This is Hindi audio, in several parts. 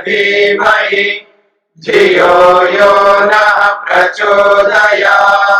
धीमहि धियो यो नः प्रचोदयात्।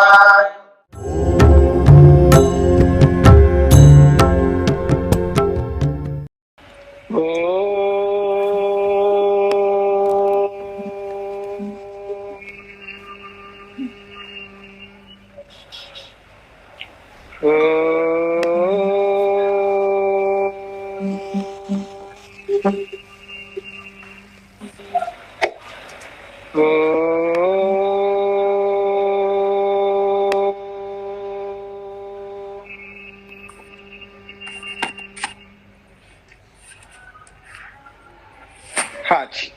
हाँ जी,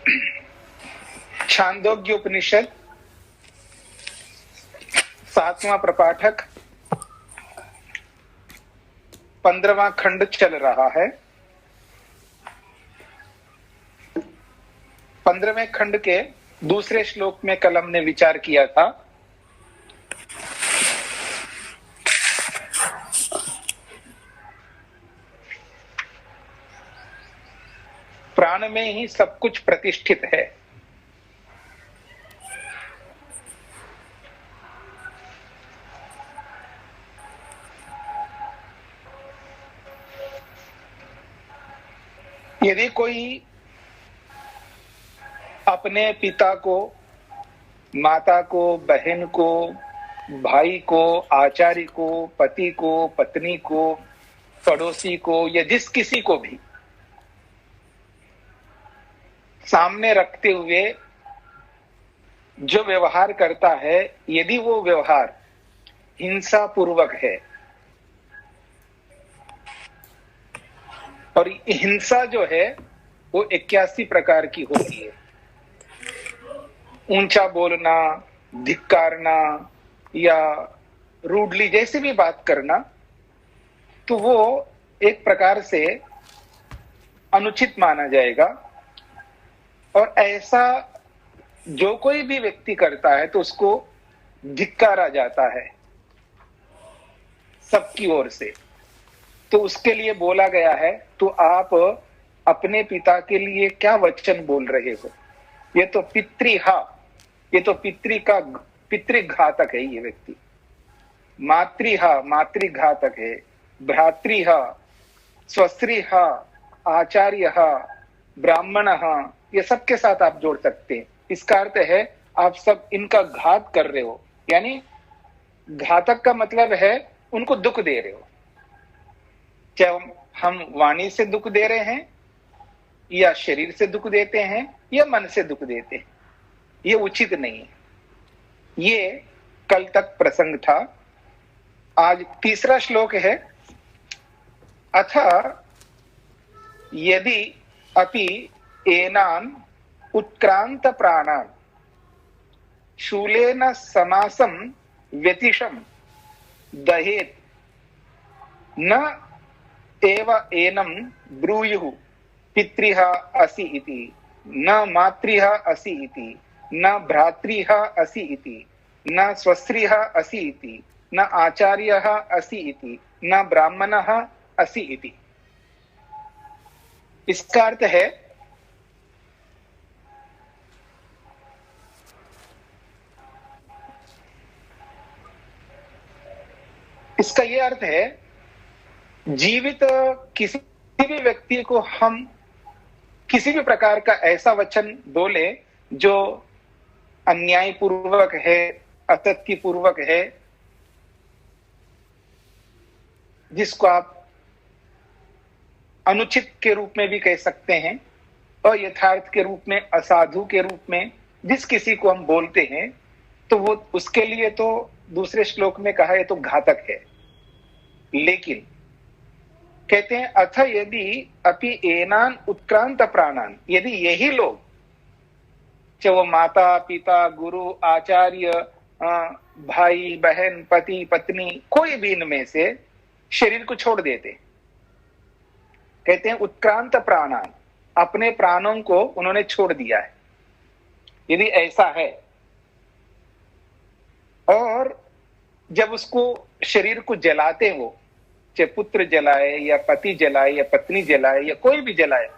छांदोग्य उपनिषद 7वां प्रपाठक 15वां खंड चल रहा है। 15वें खंड के दूसरे श्लोक में कल हमने विचार किया था प्राण में ही सब कुछ प्रतिष्ठित है। यदि कोई अपने पिता को, माता को, बहन को, भाई को, आचार्य को, पति को, पत्नी को, पड़ोसी को या जिस किसी को भी सामने रखते हुए जो व्यवहार करता है, यदि वो व्यवहार हिंसा पूर्वक है, और हिंसा जो है वो 81 प्रकार की होती है। ऊंचा बोलना, धिक्कारना या रूडली जैसे भी बात करना, तो वो एक प्रकार से अनुचित माना जाएगा। और ऐसा जो कोई भी व्यक्ति करता है तो उसको धिक्कारा जाता है सबकी ओर से। तो उसके लिए बोला गया है, तो आप अपने पिता के लिए क्या वचन बोल रहे हो? ये तो पितृहा, ये तो पितृघातक है ये व्यक्ति। मातृहा, मातृघातक है। भ्रातृहा, स्वस्त्रीहा, आचार्यहा, ब्राह्मणहा, ये सबके साथ आप जोड़ सकते हैं। इसका अर्थ है आप सब इनका घात कर रहे हो, यानी घातक का मतलब है उनको दुख दे रहे हो। चाहे हम वाणी से दुख दे रहे हैं या शरीर से दुख देते हैं या मन से दुख देते हैं, ये उचित नहीं है। ये कल तक प्रसंग था। आज तीसरा श्लोक है, अथ यदि अपि एनान उत्क्रांत प्राणान शूलेन समासं व्यतिशम दहेत न एव एनं ब्रूयुः पितृहा असि इति, न मातृहा असि इति, न भ्रातृहा असि इति, न स्वस्त्रीहा असि इति, न आचार्यः असि इति, न ब्राह्मणः असि इति। इसका अर्थ है इसका यह अर्थ है, जीवित किसी भी व्यक्ति को हम किसी भी प्रकार का ऐसा वचन बोले जो अन्याय पूर्वक है, असत्य पूर्वक है, जिसको आप अनुचित के रूप में भी कह सकते हैं, और यथार्थ के रूप में, असाधु के रूप में जिस किसी को हम बोलते हैं, तो वो उसके लिए तो दूसरे श्लोक में कहा है तो घातक है। लेकिन कहते हैं अथ यदि अपि एनान उत्क्रांत प्राणान, यदि यही लोग, चाहे वो माता पिता, गुरु, आचार्य, भाई बहन, पति पत्नी, कोई भी इनमें से शरीर को छोड़ देते, कहते हैं उत्क्रांत प्राणान, अपने प्राणों को उन्होंने छोड़ दिया है। यदि ऐसा है, और जब उसको शरीर को जलाते हो, चाहे पुत्र जलाए या पति जलाए या पत्नी जलाए या कोई भी जलाए,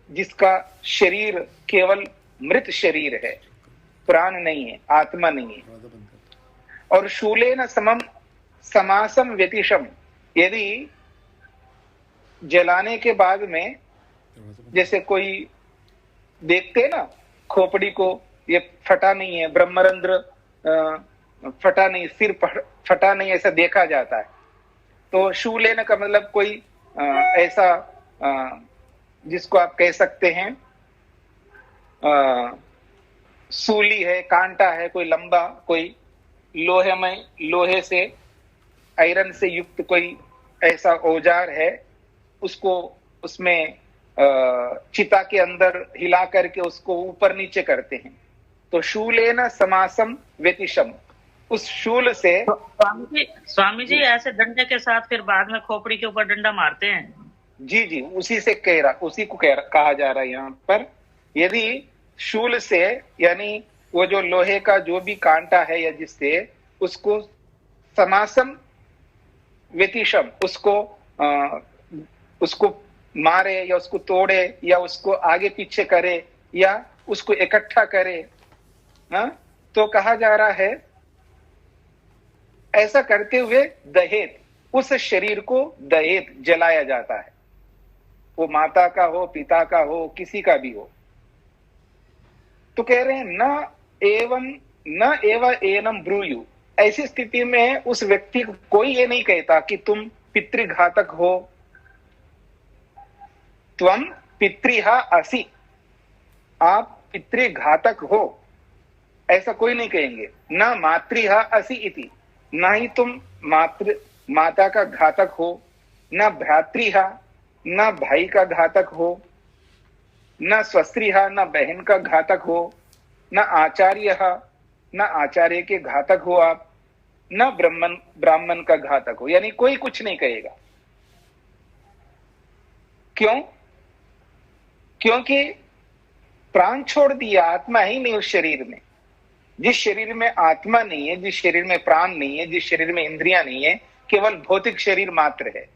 जिसका शरीर केवल मृत शरीर है, प्राण नहीं है, आत्मा नहीं है। और शूलेन समम समासम व्यतिशम, यदि जलाने के बाद में जैसे कोई देखते ना खोपड़ी को, ये फटा नहीं है, ब्रह्मरंध्र फटा नहीं, सिर फटा नहीं, ऐसा देखा जाता है। तो शूलेन का मतलब कोई ऐसा जिसको आप कह सकते हैं सूली है, कांटा है, कोई लंबा, कोई लोहे से, आयरन से युक्त कोई ऐसा औजार है, उसको उसमें चिता के अंदर हिला करके उसको ऊपर नीचे करते हैं। तो शूलेन समासम व्यतिशम, उस शूल से तो स्वामी जी ऐसे डंडे के साथ फिर बाद में खोपड़ी के ऊपर डंडा मारते हैं। जी जी, उसी को कहा जा रहा है यहाँ पर। यदि शूल से, यानी वो जो लोहे का जो भी कांटा है या जिससे, उसको समासम व्यतिशम, उसको मारे या उसको तोड़े या उसको आगे पीछे करे या उसको इकट्ठा करे, तो कहा जा रहा है ऐसा करते हुए दहेत, उस शरीर को दहेत जलाया जाता है। वो माता का हो, पिता का हो, किसी का भी हो। तो कह रहे हैं न एव एनम ब्रूयु, ऐसी स्थिति में उस व्यक्ति को कोई ये नहीं कहता कि तुम पितृघातक हो, त्वम पितृहा असि, आप पितृघातक हो, ऐसा कोई नहीं कहेंगे। न मातृहा असि इति, ना ही तुम माता का घातक हो, न भ्रातृहा, न भाई का घातक हो, न स्वस्त्रीहा, न बहन का घातक हो, न आचार्य, न आचार्य के घातक हो आप, न ब्राह्मण का घातक हो, यानी कोई कुछ नहीं कहेगा। क्यों? क्योंकि प्राण छोड़ दिया, आत्मा ही नहीं उस शरीर में। जिस शरीर में आत्मा नहीं है, जिस शरीर में प्राण नहीं है, जिस शरीर में इंद्रियां नहीं है, केवल भौतिक शरीर मात्र है।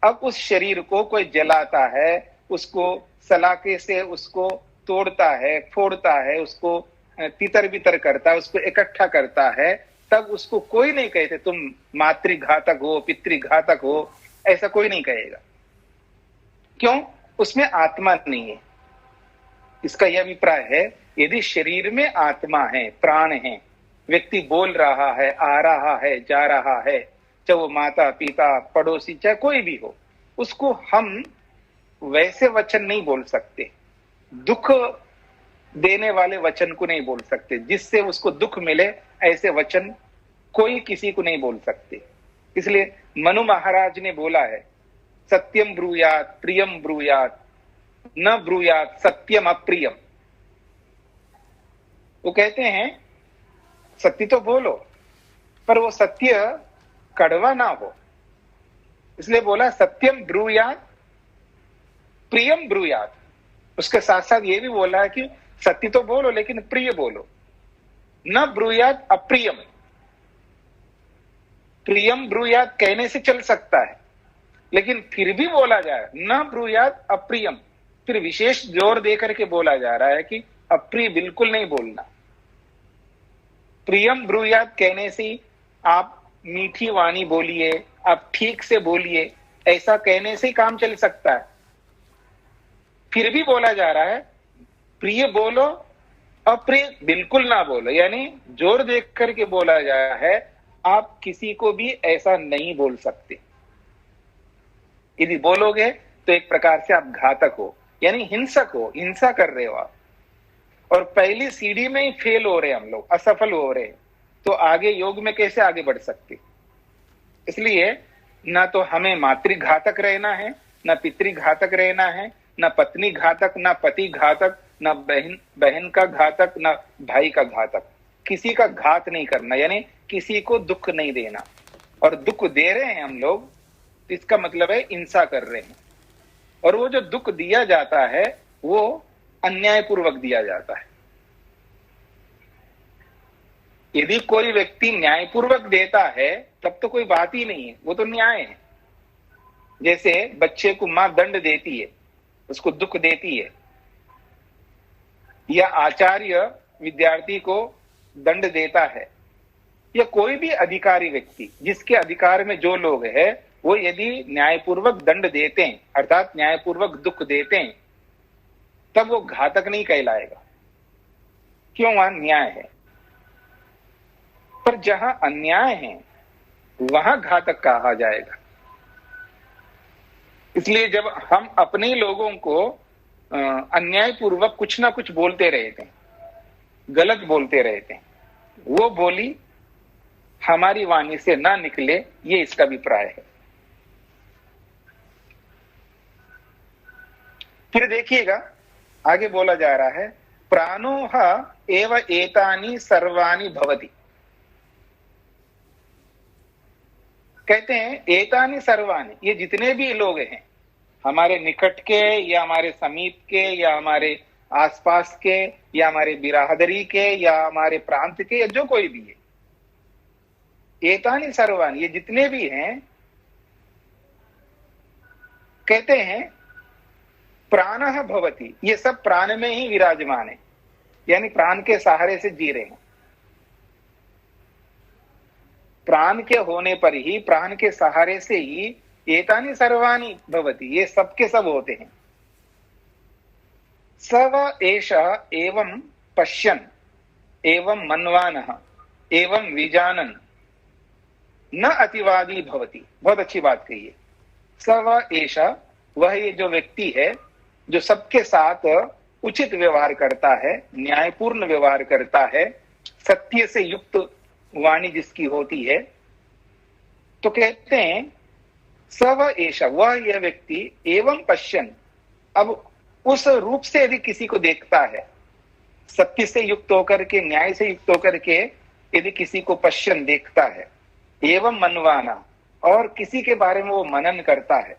अब उस शरीर को कोई जलाता है, उसको सलाखे से उसको तोड़ता है, फोड़ता है, उसको तितर बितर करता है, उसको इकट्ठा करता है, तब उसको कोई नहीं कहते तुम मातृघातक हो, पितृघातक हो, ऐसा कोई नहीं कहेगा। क्यों? उसमें आत्मा नहीं है। इसका यह अभिप्राय है, यदि शरीर में आत्मा है, प्राण है, व्यक्ति बोल रहा है, आ रहा है, जा रहा है, चाहे वो माता पिता पड़ोसी चाहे कोई भी हो, उसको हम वैसे वचन नहीं बोल सकते, दुख देने वाले वचन को नहीं बोल सकते, जिससे उसको दुख मिले ऐसे वचन कोई किसी को नहीं बोल सकते। इसलिए मनु महाराज ने बोला है, सत्यम ब्रूयात प्रियम ब्रूयात, न ब्रूयात सत्यम अप्रियम। वो कहते हैं सत्य तो बोलो, पर वो सत्य कड़वा ना हो, इसलिए बोला सत्यम ब्रूयात प्रियम ब्रूयात। उसके साथ साथ ये भी बोला है कि सत्य तो बोलो लेकिन प्रिय बोलो, न ब्रूयात अप्रियम। प्रियम ब्रूयात कहने से चल सकता है, लेकिन फिर भी बोला जाए न ब्रूयात अप्रियम, फिर विशेष जोर देकर के बोला जा रहा है कि अप्रिय बिल्कुल नहीं बोलना। प्रियम ब्रूयात कहने से आप मीठी वाणी बोलिए, आप ठीक से बोलिए, ऐसा कहने से काम चल सकता है। फिर भी बोला जा रहा है प्रिय बोलो, अप्रिय बिल्कुल ना बोलो, यानी जोर देख करके बोला जा रहा है आप किसी को भी ऐसा नहीं बोल सकते। यदि बोलोगे तो एक प्रकार से आप घातक हो, यानी हिंसक हो, हिंसा कर रहे हो आप। और पहली सीढ़ी में ही फेल हो रहे हैं हम लोग, असफल हो रहे हैं, तो आगे योग में कैसे आगे बढ़ सकते। इसलिए ना तो हमें मातृघातक रहना है, ना पितृघातक रहना है, ना पत्नी घातक, ना पति घातक, ना बहन का घातक, ना भाई का घातक। किसी का घात नहीं करना, यानी किसी को दुख नहीं देना। और दुख दे रहे हैं हम लोग, इसका मतलब है हिंसा कर रहे हैं। और वो जो दुख दिया जाता है वो अन्यायपूर्वक दिया जाता है। यदि कोई व्यक्ति न्यायपूर्वक देता है तब तो कोई बात ही नहीं है, वो तो न्याय है। जैसे बच्चे को मां दंड देती है, उसको दुख देती है, या आचार्य विद्यार्थी को दंड देता है, या कोई भी अधिकारी व्यक्ति जिसके अधिकार में जो लोग हैं वो यदि न्यायपूर्वक दंड देते हैं, अर्थात न्यायपूर्वक दुख देते हैं, तब वो घातक नहीं कहलाएगा। क्यों? वहां न्याय है। पर जहां अन्याय है वहां घातक कहा जाएगा। इसलिए जब हम अपने लोगों को अन्यायपूर्वक कुछ ना कुछ बोलते रहते हैं, गलत बोलते रहते हैं, वो बोली हमारी वाणी से ना निकले, ये इसका अभिप्राय है। फिर देखिएगा आगे बोला जा रहा है, प्राणोह एव एतानि सर्वाणि भवति। कहते हैं एतानि सर्वाणि, ये जितने भी लोग हैं, हमारे निकट के या हमारे समीप के या हमारे आसपास के या हमारे बिरादरी के या हमारे प्रांत के या जो कोई भी है, एतानि सर्वाणि, ये जितने भी हैं, कहते हैं प्राणः भवति, ये सब प्राण में ही विराजमान है, यानी प्राण के सहारे से जी रहे हैं। प्राण के होने पर ही, प्राण के सहारे से ही एतानि सर्वाणि भवति, ये सब के सब होते हैं। सव एष एवं पश्यन् एवं मन्वानः एवं विजानन् न अतिवादी भवति। बहुत अच्छी बात कही है। सव एष, वह ये जो व्यक्ति है जो सबके साथ उचित व्यवहार करता है, न्यायपूर्ण व्यवहार करता है, सत्य से युक्त वाणी जिसकी होती है, तो कहते हैं सव एष, वह यह व्यक्ति एवं पश्यन्, अब उस रूप से यदि किसी को देखता है, सत्य से युक्त होकर के, न्याय से युक्त होकर के यदि किसी को पश्यन् देखता है, एवं मनवाना, और किसी के बारे में वो मनन करता है,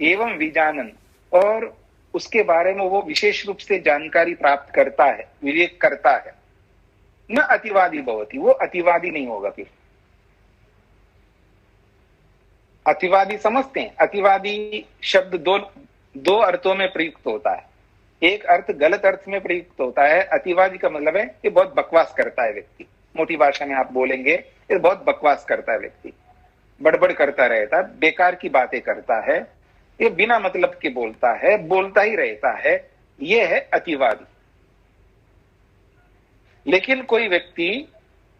एवं विजानन, और उसके बारे में वो विशेष रूप से जानकारी प्राप्त करता है, विवेक करता है, न अतिवादी भवति, वो अतिवादी नहीं होगा। फिर अतिवादी समझते हैं, अतिवादी शब्द दो अर्थों में प्रयुक्त होता है। एक अर्थ गलत अर्थ में प्रयुक्त होता है। अतिवादी का मतलब है ये बहुत बकवास करता है व्यक्ति, मोटी भाषा में आप बोलेंगे ये बहुत बकवास करता है व्यक्ति, बड़बड़ करता रहता है, बेकार की बातें करता है, ये बिना मतलब के बोलता है, बोलता ही रहता है, ये है अतिवादी। लेकिन कोई व्यक्ति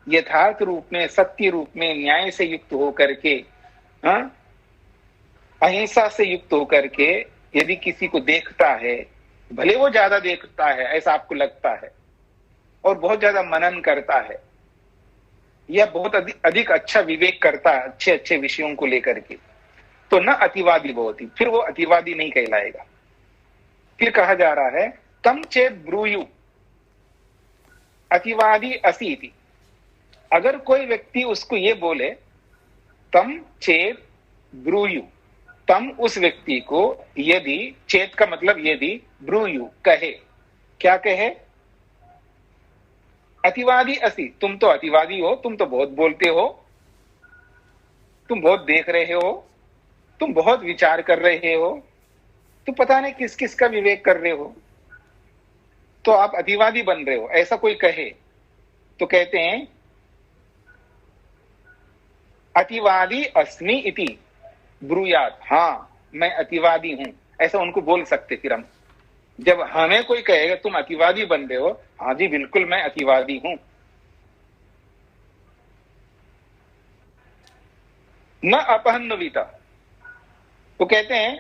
यथार्थ रूप में, सत्य रूप में, न्याय से युक्त होकर के, अहिंसा से युक्त होकर के यदि किसी को देखता है, भले वो ज्यादा देखता है ऐसा आपको लगता है, और बहुत ज्यादा मनन करता है, या बहुत अधिक अच्छा विवेक करता है अच्छे अच्छे विषयों को लेकर के, तो न अतिवादी भवति, फिर वो अतिवादी नहीं कहलाएगा। फिर कहा जा रहा है तम चेत ब्रूयु अतिवादी असीति। अगर कोई व्यक्ति उसको ये बोले, तम चेत ब्रूयु, तम उस व्यक्ति को यदि, चेत का मतलब यदि, ब्रूयु कहे, क्या कहे? अतिवादी असी, तुम तो अतिवादी हो, तुम तो बहुत बोलते हो, तुम बहुत देख रहे हो, तुम बहुत विचार कर रहे हो, तुम पता नहीं किस किस का विवेक कर रहे हो, तो आप अतिवादी बन रहे हो, ऐसा कोई कहे तो कहते हैं अतिवादी अस्मि इति ब्रूयात, हाँ मैं अतिवादी हूं, ऐसा उनको बोल सकते। फिर हम, जब हमें कोई कहेगा तुम अतिवादी बन रहे हो, हाँ जी बिल्कुल मैं अतिवादी हूं। न अपहन्नविता, तो कहते हैं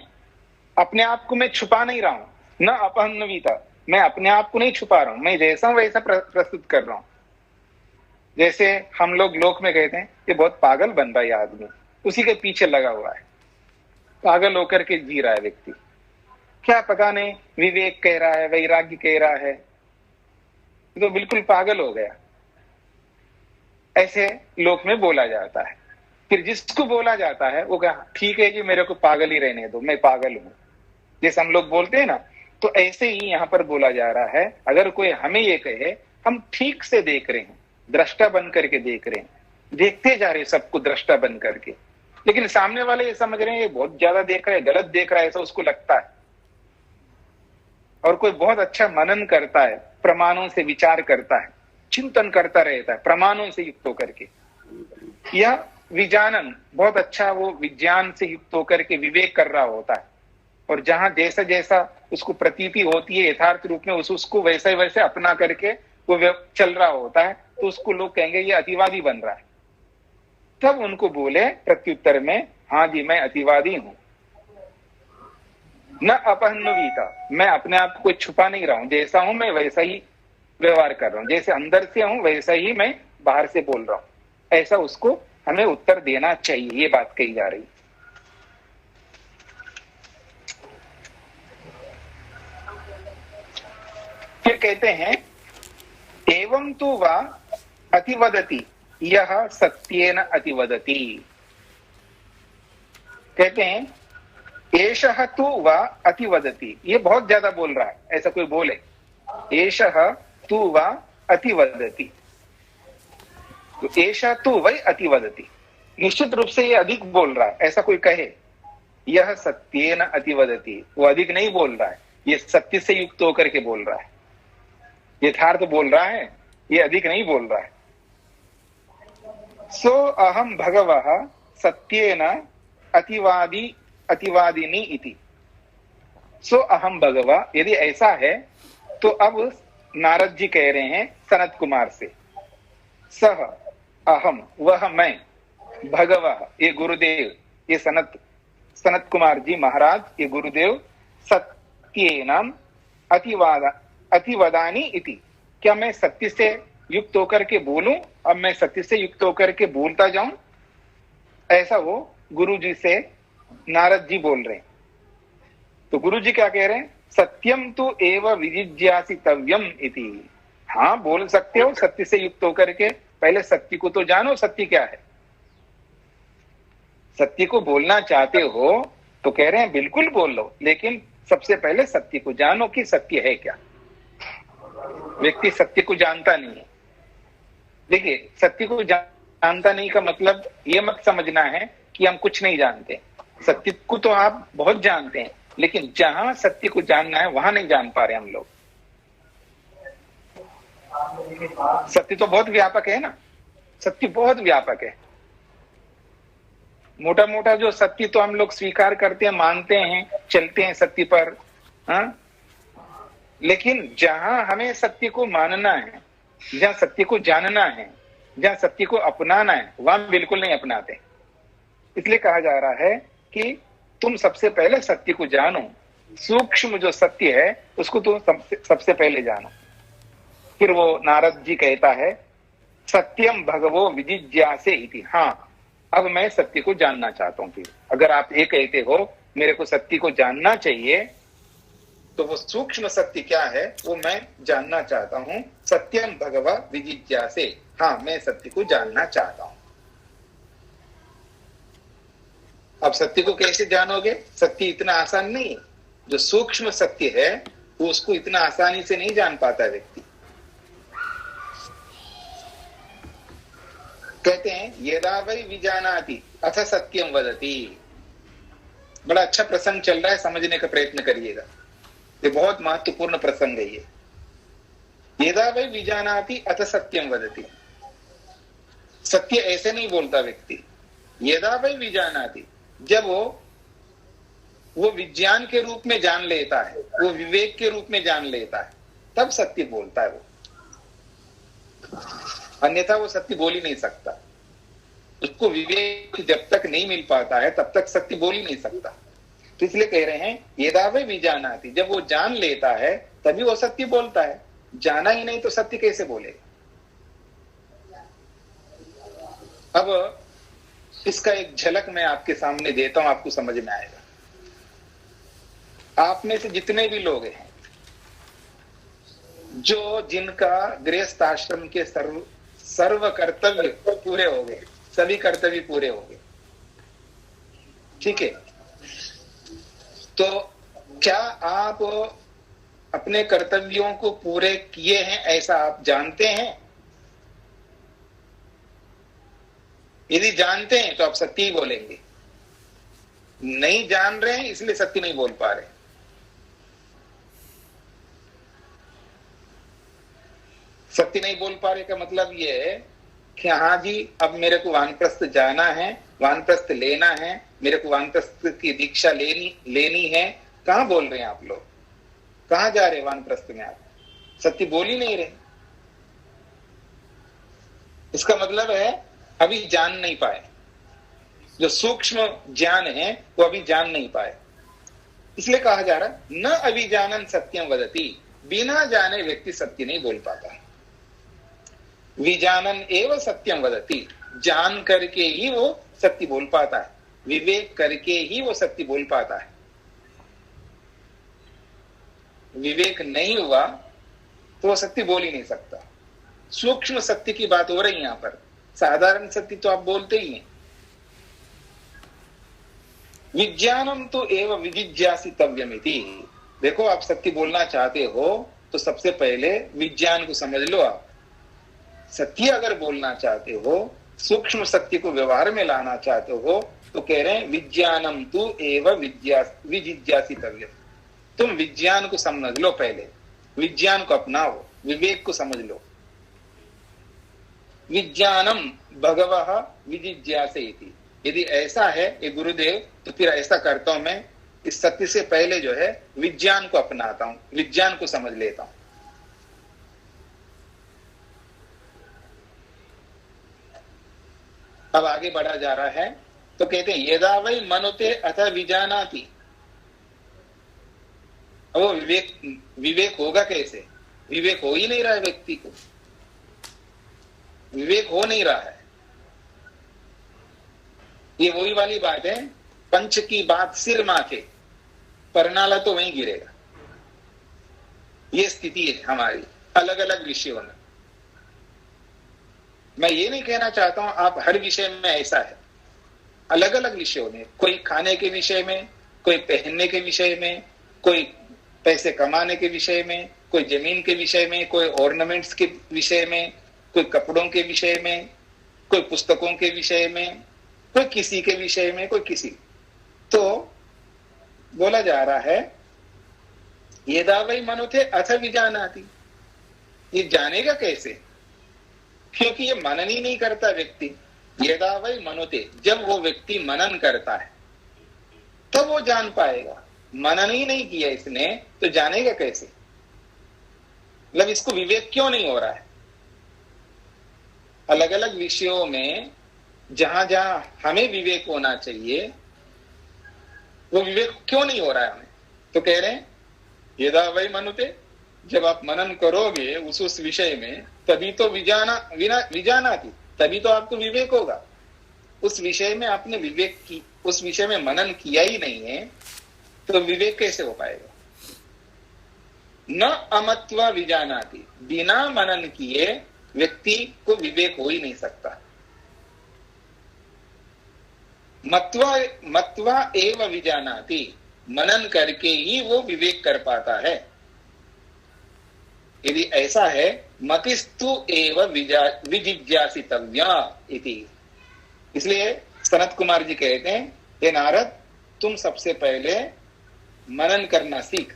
अपने आप को मैं छुपा नहीं रहा हूं, न अपहन्नविता, मैं अपने आप को नहीं छुपा रहा हूं, मैं जैसा हूं वैसा प्रस्तुत कर रहा हूं। जैसे हम लोग लोक में कहते हैं ये बहुत पागल बन रहा है आदमी, उसी के पीछे लगा हुआ है, पागल होकर के जी रहा है व्यक्ति, क्या पता नहीं विवेक कह रहा है, वैराग्य कह रहा है, तो बिल्कुल पागल हो गया, ऐसे लोक में बोला जाता है। फिर जिसको बोला जाता है वो कहा ठीक है जी मेरे को पागल ही रहने दो, मैं पागल हूं, जैसे हम लोग बोलते हैं ना, तो ऐसे ही यहां पर बोला जा रहा है। अगर कोई हमें ये कहे, हम ठीक से देख रहे हैं, दृष्टा बन करके देख रहे हैं, देखते जा रहे हैं सबको दृष्टा बन करके, लेकिन सामने वाले ये समझ रहे हैं ये बहुत ज्यादा देख रहा है, गलत देख रहा है, ऐसा उसको लगता है। और कोई बहुत अच्छा मनन करता है, प्रमाणों से विचार करता है, चिंतन करता रहता है, प्रमाणों से युक्त होकर के। यह विजानन बहुत अच्छा, वो विज्ञान से युक्त होकर के विवेक कर रहा होता है, और जहां जैसा जैसा उसको प्रतीति होती है यथार्थ रूप में उसको वैसे वैसे अपना करके वो चल रहा होता है, तो उसको लोग कहेंगे ये अतिवादी बन रहा है। तब उनको बोले प्रत्युत्तर में, हाँ जी मैं अतिवादी हूं, न अपहन्नवीता, मैं अपने आप को छुपा नहीं रहा हूं, जैसा हूं मैं वैसा ही व्यवहार कर रहा हूं, जैसे अंदर से हूं वैसा ही मैं बाहर से बोल रहा हूं। ऐसा उसको हमें उत्तर देना चाहिए, ये बात कही जा रही। फिर कहते हैं एवं तु वा अतिवदति यह सत्येन अतिवदति। कहते हैं एषः तु वा अतिवदति, ये बहुत ज्यादा बोल रहा है, ऐसा कोई बोले एषः तु वा अतिवदति, तो एषः तु वै अतिवदति, निश्चित रूप से ये अधिक बोल रहा है, ऐसा कोई कहे यह सत्येन अतिवदति, वो अधिक नहीं बोल रहा है, ये सत्य से युक्त होकर के बोल रहा है, यथार्थ बोल रहा है, ये अधिक नहीं बोल रहा है। सो अहम भगवः सत्येन अतिवादिनी इति। सो अहम भगवा, यदि ऐसा है तो अब नारद जी कह रहे हैं सनत कुमार से, सह अहम वह मैं, भगवः ये गुरुदेव, ये सनत कुमार जी महाराज ये गुरुदेव, सत्येन अतिवदानी इति, क्या मैं सत्य से युक्त होकर के बोलूं, अब मैं सत्य से युक्त होकर के बोलता जाऊं, ऐसा वो गुरु जी से नारद जी बोल रहे हैं। तो गुरु जी क्या कह रहे हैं, सत्यम तु एव विजिज्ञासितव्यम इति, हाँ बोल सकते हो सत्य से युक्त होकर के, पहले सत्य को तो जानो सत्य क्या है। सत्य को बोलना चाहते हो तो कह रहे हैं बिल्कुल बोल लो, लेकिन सबसे पहले सत्य को जानो कि सत्य है क्या। व्यक्ति सत्य को जानता नहीं है। देखिए सत्य को जानता नहीं का मतलब ये मत समझना है कि हम कुछ नहीं जानते, सत्य को तो आप बहुत जानते हैं, लेकिन जहां सत्य को जानना है वहां नहीं जान पा रहे हम लोग। सत्य तो बहुत व्यापक है ना, सत्य बहुत व्यापक है। मोटा मोटा जो सत्य तो हम लोग स्वीकार करते हैं, मानते हैं, चलते हैं सत्य पर, हाँ? लेकिन जहां हमें सत्य को मानना है, जहां सत्य को जानना है, जहां सत्य को अपनाना है, वहां बिल्कुल नहीं अपनाते। इसलिए कहा जा रहा है कि तुम सबसे पहले सत्य को जानो, सूक्ष्म जो सत्य है उसको तुम सबसे पहले जानो। फिर वो नारद जी कहता है सत्यम भगवो विजिज्ञासे इति, हाँ अब मैं सत्य को जानना चाहता हूं। फिर अगर आप ये कहते हो मेरे को सत्य को जानना चाहिए, तो वो सूक्ष्म सत्य क्या है वो मैं जानना चाहता हूं। सत्यम भगवा विजिज्ञासे, हाँ मैं सत्य को जानना चाहता हूं। अब सत्य को कैसे जानोगे, सत्य इतना आसान नहीं है। जो सूक्ष्म सत्य है वो उसको इतना आसानी से नहीं जान पाता व्यक्ति। कहते हैं यदा वै विजानाति अथ सत्यम वदति। बड़ा अच्छा प्रसंग चल रहा है, समझने का प्रयत्न करिएगा, ये बहुत महत्वपूर्ण प्रसंग है ये। यदा वै विजानाति अथ सत्यम वदति, सत्य ऐसे नहीं बोलता व्यक्ति। यदा वै विजानाति, जब वो विज्ञान के रूप में जान लेता है, वो विवेक के रूप में जान लेता है, तब सत्य बोलता है वो, अन्यथा वो सत्य बोल ही नहीं सकता। उसको विवेक जब तक नहीं मिल पाता है तब तक सत्य बोल ही नहीं सकता। तो इसलिए कह रहे हैं यदा वै विजानाति, जब वो जान लेता है तभी वो सत्य बोलता है, जाना ही नहीं तो सत्य कैसे बोलेगा। अब इसका एक झलक मैं आपके सामने देता हूं, आपको समझ में आएगा। आप में से जितने भी लोग हैं जो जिनका गृहस्थ आश्रम के सर्व कर्तव्य पूरे हो गए, सभी कर्तव्य पूरे हो गए, ठीक है, तो क्या आप अपने कर्तव्यों को पूरे किए हैं ऐसा आप जानते हैं? यदि जानते हैं तो आप सत्य ही बोलेंगे। नहीं जान रहे हैं इसलिए सत्य नहीं बोल पा रहे। सत्य नहीं बोल पा रहे का मतलब ये है कि हाँ जी अब मेरे को वानप्रस्थ जाना है, वानप्रस्थ लेना है, मेरे को वानप्रस्थ की दीक्षा लेनी है। कहाँ बोल रहे हैं आप लोग? कहाँ जा रहे वानप्रस्थ में? आप सत्य बोल ही नहीं रहे। इसका मतलब है अभी जान नहीं पाए, जो सूक्ष्म ज्ञान है वो अभी जान नहीं पाए। इसलिए कहा जा रहा न अभिजानन सत्यम वदति, बिना जाने व्यक्ति सत्य नहीं बोल पाता। विजानन एवं सत्यम वदति, जान करके ही वो सत्य बोल पाता है, विवेक करके ही वो सत्य बोल पाता है। विवेक नहीं हुआ तो वो सत्य बोल ही नहीं सकता। सूक्ष्म सत्य की बात हो रही है यहां पर, साधारण सत्य तो आप बोलते ही हैं। विज्ञानम तो एवं विजिज्ञासितव्यमिति, देखो आप सत्य बोलना चाहते हो तो सबसे पहले विज्ञान को समझ लो। आप सत्य अगर बोलना चाहते हो, सूक्ष्म सत्य को व्यवहार में लाना चाहते हो, तो कह रहे हैं विज्ञानम तु एव विजिज्ञासितव्यम। तुम विज्ञान को समझ लो, पहले विज्ञान को अपनाओ, विवेक को समझ लो। विज्ञानम भगवः विजिज्ञासेति, यदि ऐसा है ये गुरुदेव तो फिर ऐसा करता हूं, मैं इस सत्य से पहले जो है विज्ञान को अपनाता हूं, विज्ञान को समझ लेता हूं। अब आगे बढ़ा जा रहा है तो कहते हैं यदा वै मनुते अथ विजानाति। अब वो विवेक होगा कैसे? विवेक हो ही नहीं रहा है, व्यक्ति को विवेक हो नहीं रहा है। ये वही वाली बात है, पंच की बात सिर माथे, परनाला तो वहीं गिरेगा। ये स्थिति है हमारी अलग अलग विषयों में। मैं ये नहीं कहना चाहता हूं आप हर विषय में ऐसा है, अलग अलग विषयों में, कोई खाने के विषय में, कोई पहनने के विषय में, कोई पैसे कमाने के विषय में, कोई जमीन के विषय में, कोई ऑर्नामेंट्स के विषय में, कोई कपड़ों के विषय में, कोई पुस्तकों के विषय में, कोई किसी के विषय में, कोई किसी। तो बोला जा रहा है यदा वै मनुते अथ विजानाति, ये जानेगा कैसे? क्योंकि ये मनन ही नहीं करता व्यक्ति। यदा वै मनुते, जब वो व्यक्ति मनन करता है तब वो जान पाएगा। मनन ही नहीं किया इसने तो जानेगा कैसे? मतलब इसको विवेक क्यों नहीं हो रहा है? अलग अलग विषयों में जहां जहां हमें विवेक होना चाहिए वो विवेक क्यों नहीं हो रहा है हमें? तो कह रहे हैं यदा वै मनुते, जब आप मनन करोगे उस विषय में तभी तो विजाना थी, तभी तो आपको विवेक होगा। उस विषय में आपने विवेक की, उस विषय में मनन किया ही नहीं है तो विवेक कैसे हो पाएगा? न अमत्वा विजानाति, बिना मनन किए व्यक्ति को विवेक हो ही नहीं सकता। मत्वा एव विजानाति, मनन करके ही वो विवेक कर पाता है। यदि ऐसा है मतिस्तु एव विजिज्ञासितव्या इति। इसलिए सनत कुमार जी कहते हैं हे नारद, तुम सबसे पहले मनन करना सीख,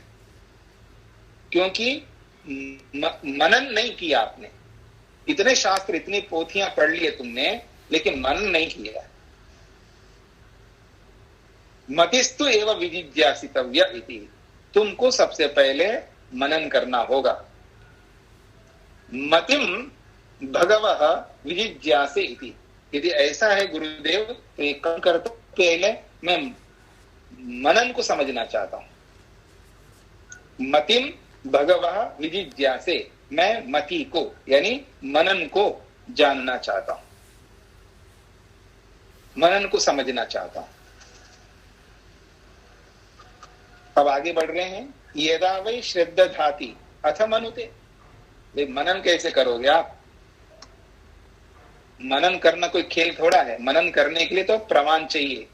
क्योंकि मनन नहीं किया आपने। इतने शास्त्र, इतनी पोथियां पढ़ लिए तुमने, लेकिन मनन नहीं किया। मतिस्तु एवं विजिज्ञासितव्य इति, तुमको सबसे पहले मनन करना होगा। मतिम भगवः विजिज्ञासे इति, यदि ऐसा है गुरुदेव तो एक काम करता हूं, पहले मैं मनन को समझना चाहता हूं। मतिम भगवः विजिज्ञासे, मैं मति को यानी मनन को जानना चाहता हूं, मनन को समझना चाहता हूं। अब आगे बढ़ रहे हैं यदा वै श्रद्धाति अथ मनुते। मनन कैसे करोगे आप? मनन करना कोई खेल थोड़ा है। मनन करने के लिए तो प्रमाण चाहिए,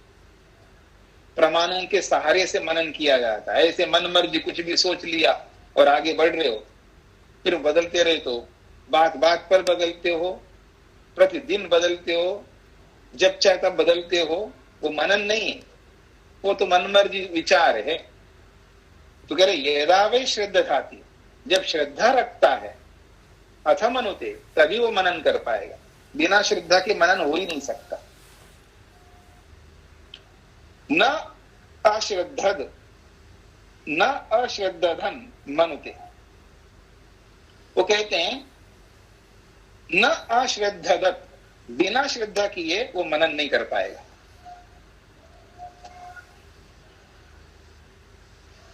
प्रमाणों के सहारे से मनन किया जाता है। ऐसे मन मर्जी कुछ भी सोच लिया और आगे बढ़ रहे हो, फिर बदलते रहे तो बात बात पर बदलते हो, प्रतिदिन बदलते हो, जब चाहे तब बदलते हो, वो मनन नहीं है, वो तो मन मर्जी विचार है। तो कह रहे यदा वै श्रद्धाति, जब श्रद्धा रखता है अथ मनुते, तभी वो मनन कर पाएगा। बिना श्रद्धा के मनन हो ही नहीं सकता। न अश्रद्धद न अश्रद्धधन मनुते, वो कहते हैं न अश्रद्धदत, बिना श्रद्धा किए वो मनन नहीं कर पाएगा।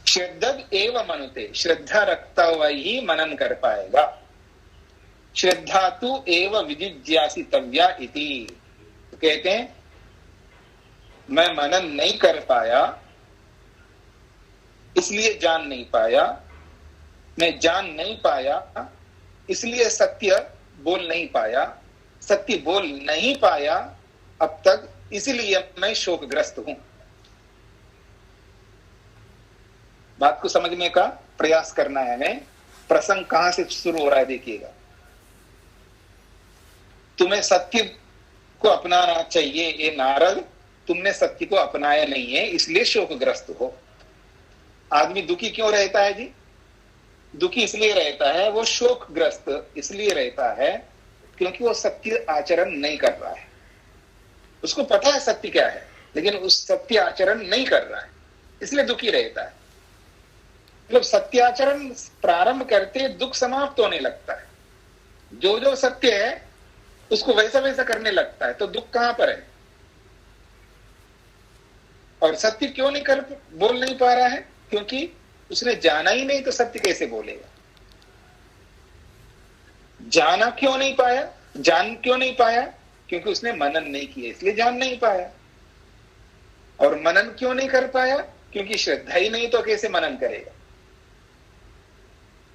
श्रद्धद एव मनुते, श्रद्धा रखता हुआ ही मनन कर पाएगा। श्रद्धा तु एव विजिज्ञासितव्या इति, तो कहते हैं मैं मनन नहीं कर पाया इसलिए जान नहीं पाया, मैं जान नहीं पाया इसलिए सत्य बोल नहीं पाया, सत्य बोल नहीं पाया अब तक इसलिए मैं शोकग्रस्त हूं। बात को समझने का प्रयास करना है हमें। प्रसंग कहां से शुरू हो रहा है देखिएगा। तुम्हें सत्य को अपनाना चाहिए, ये नारद तुमने सत्य को अपनाया नहीं है इसलिए शोकग्रस्त हो। आदमी दुखी क्यों रहता है जी? दुखी इसलिए रहता है, वो शोकग्रस्त इसलिए रहता है क्योंकि वो सत्य आचरण नहीं कर रहा है। उसको पता है सत्य क्या है, लेकिन उस सत्य आचरण नहीं कर रहा है, इसलिए दुखी रहता है। मतलब सत्य आचरण प्रारंभ करते दुख समाप्त होने लगता है। जो जो सत्य है उसको वैसा वैसा करने लगता है, तो दुख कहां पर है? और सत्य क्यों नहीं बोल नहीं पा रहा है? क्योंकि उसने जाना ही नहीं, तो सत्य कैसे बोलेगा? जाना क्यों नहीं पाया? जान क्यों नहीं पाया? क्योंकि उसने मनन नहीं किया, इसलिए जान नहीं पाया। और मनन क्यों नहीं कर पाया? क्योंकि श्रद्धा ही नहीं, तो कैसे मनन करेगा?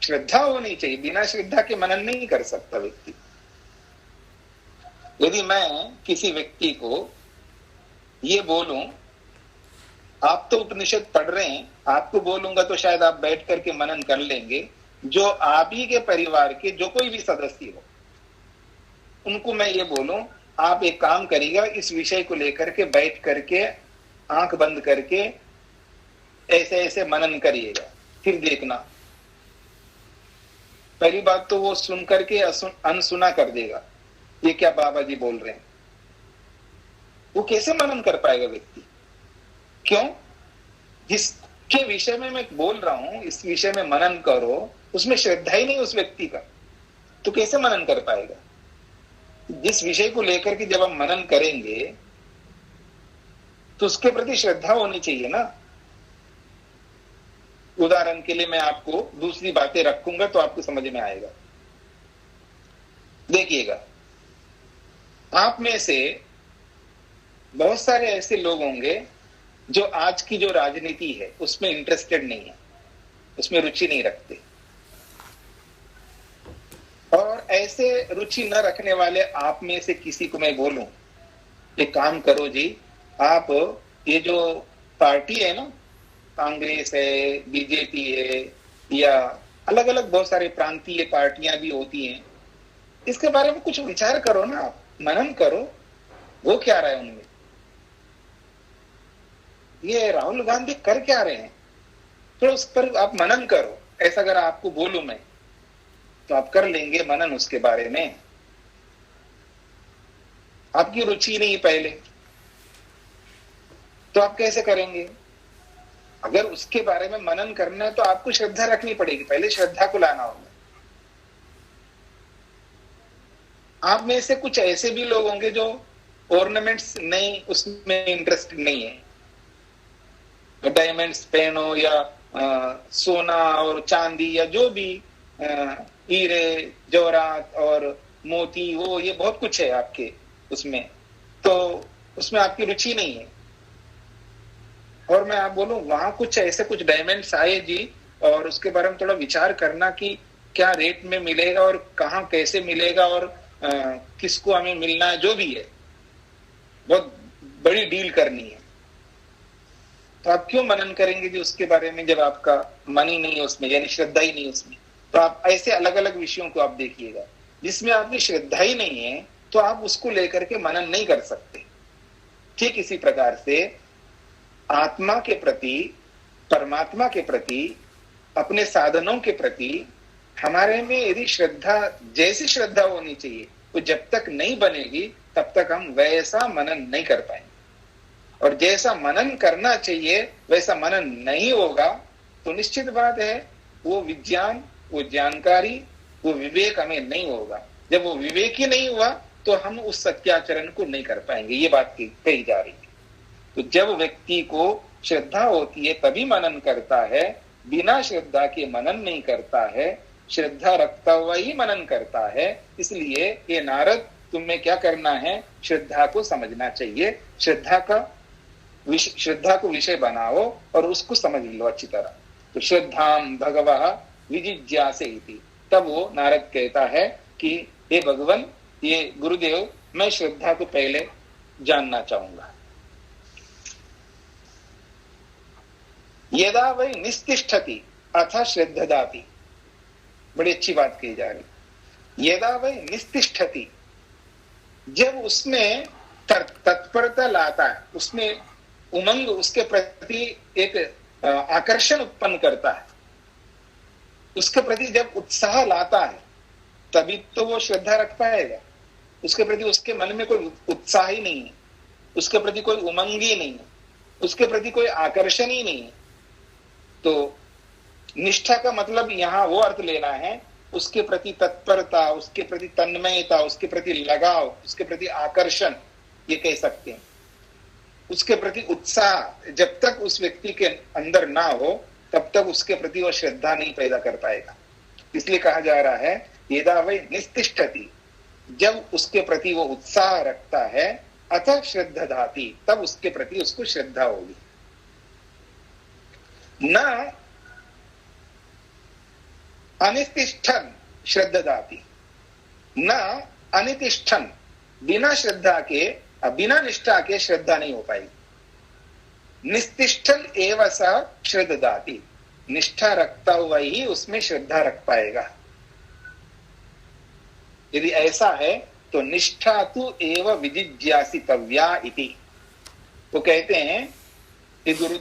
श्रद्धा होनी चाहिए, बिना श्रद्धा के मनन नहीं कर सकता व्यक्ति। यदि मैं किसी व्यक्ति को ये बोलूं, आप तो उपनिषद पढ़ रहे हैं, आपको बोलूंगा तो शायद आप बैठ करके मनन कर लेंगे। जो आप ही के परिवार के जो कोई भी सदस्य हो, उनको मैं ये बोलूं, आप एक काम करिएगा, इस विषय को लेकर के बैठ करके आंख बंद करके ऐसे ऐसे मनन करिएगा, फिर देखना। पहली बात तो वो सुन करके अनसुना कर देगा, ये क्या बाबा जी बोल रहे हैं। वो कैसे मनन कर पाएगा व्यक्ति? क्यों? जिसके विषय में मैं बोल रहा हूं, इस विषय में मनन करो, उसमें श्रद्धा ही नहीं उस व्यक्ति का, तो कैसे मनन कर पाएगा? जिस विषय को लेकर के जब हम मनन करेंगे तो उसके प्रति श्रद्धा होनी चाहिए ना। उदाहरण के लिए मैं आपको दूसरी बातें रखूंगा तो आपको समझ में आएगा। देखिएगा, आप में से बहुत सारे ऐसे लोग होंगे जो आज की जो राजनीति है उसमें इंटरेस्टेड नहीं है, उसमें रुचि नहीं रखते। और ऐसे रुचि न रखने वाले आप में से किसी को मैं बोलूं, एक काम करो जी, आप ये जो पार्टी है ना, कांग्रेस है, बीजेपी है, या अलग अलग बहुत सारे प्रांतीय पार्टियां भी होती हैं, इसके बारे में कुछ विचार करो ना, आप मनन करो, वो क्या रहा है उनमें, ये राहुल गांधी कर क्या रहे हैं, तो उस पर आप मनन करो। ऐसा अगर आपको बोलूं मैं, तो आप कर लेंगे मनन उसके बारे में? आपकी रुचि नहीं पहले, तो आप कैसे करेंगे? अगर उसके बारे में मनन करना है तो आपको श्रद्धा रखनी पड़ेगी, पहले श्रद्धा को लाना होगा। आप में से कुछ ऐसे भी लोग होंगे जो ऑर्नामेंट्स नहीं, उसमें इंटरेस्ट नहीं है, डायमंड्स पहनो या सोना और चांदी या जो भी हीरे जवाहरात और मोती, वो ये बहुत कुछ है आपके उसमें, तो उसमें आपकी रुचि नहीं है। और मैं आप बोलूं वहां कुछ ऐसे कुछ डायमंड्स आए जी, और उसके बारे में थोड़ा विचार करना कि क्या रेट में मिलेगा और कहाँ कैसे मिलेगा और किसको हमें मिलना है, जो भी है, बहुत बड़ी डील करनी है। तो आप क्यों मनन करेंगे जी उसके बारे में, जब आपका मन ही नहीं है उसमें, यानी श्रद्धा ही नहीं है उसमें। तो आप ऐसे अलग अलग विषयों को आप देखिएगा, जिसमें आपकी श्रद्धा ही नहीं है, तो आप उसको लेकर के मनन नहीं कर सकते। ठीक इसी प्रकार से आत्मा के प्रति, परमात्मा के प्रति, अपने साधनों के प्रति हमारे में यदि श्रद्धा, जैसी श्रद्धा होनी चाहिए, वो जब तक नहीं बनेगी तब तक हम वैसा मनन नहीं कर पाएंगे। और जैसा मनन करना चाहिए वैसा मनन नहीं होगा तो निश्चित बात है वो विज्ञान, वो जानकारी, वो विवेक हमें नहीं होगा। जब वो विवेक ही नहीं हुआ तो हम उस सत्याचरण को नहीं कर पाएंगे। ये बात कही जा रही है। तो जब व्यक्ति को श्रद्धा होती है तभी मनन करता है, बिना श्रद्धा के मनन नहीं करता है, श्रद्धा रखता हुआ ही मनन करता है। इसलिए ये नारद, तुम्हें क्या करना है, श्रद्धा को समझना चाहिए, श्रद्धा को विषय बनाओ और उसको समझ लो अच्छी तरह। तो श्रद्धाम भगवः विजिज्ञासे इति, तब वो नारद कहता है कि हे भगवान, ये गुरुदेव, मैं श्रद्धा को पहले जानना चाहूंगा। यदा वै निस्तिष्ठति अथ श्रद्धदाति, बड़ी अच्छी बात कही जा रही। यदा वै निस्तिष्ठति, जब उसमें तत्परता लाता है, उसमें उमंग, उसके प्रति एक आकर्षण उत्पन्न करता है, उसके प्रति जब उत्साह लाता है तभी तो वो श्रद्धा रख पाएगा। उसके प्रति उसके मन में कोई उत्साह ही नहीं है, उसके प्रति कोई उमंग ही नहीं है, उसके प्रति कोई आकर्षण ही नहीं है। तो निष्ठा का मतलब यहाँ वो अर्थ लेना है, उसके प्रति तत्परता, उसके प्रति तन्मयता, उसके प्रति लगाव, उसके प्रति आकर्षण, ये कह सकते हैं। उसके प्रति उत्साह जब तक उस व्यक्ति के अंदर ना हो तब तक उसके प्रति वो श्रद्धा नहीं पैदा कर पाएगा। इसलिए कहा जा रहा है यदा वै निस्तिष्ठति, जब उसके प्रति वो उत्साह रखता है, अतः श्रद्धदाति, तब उसके प्रति उसको श्रद्धा होगी। न अनितिष्ठन श्रद्धदाति, न अनितिष्ठन, बिना श्रद्धा के, बिना निष्ठा के श्रद्धा नहीं हो पाएगी। निस्तिष्ठन एव स श्रद्धदाति, निष्ठा रखता हुआ ही उसमें श्रद्धा रख पाएगा। यदि ऐसा है तो निष्ठा तु एव विजिज्ञासितव्या इति। वो कहते हैं, ये गुरु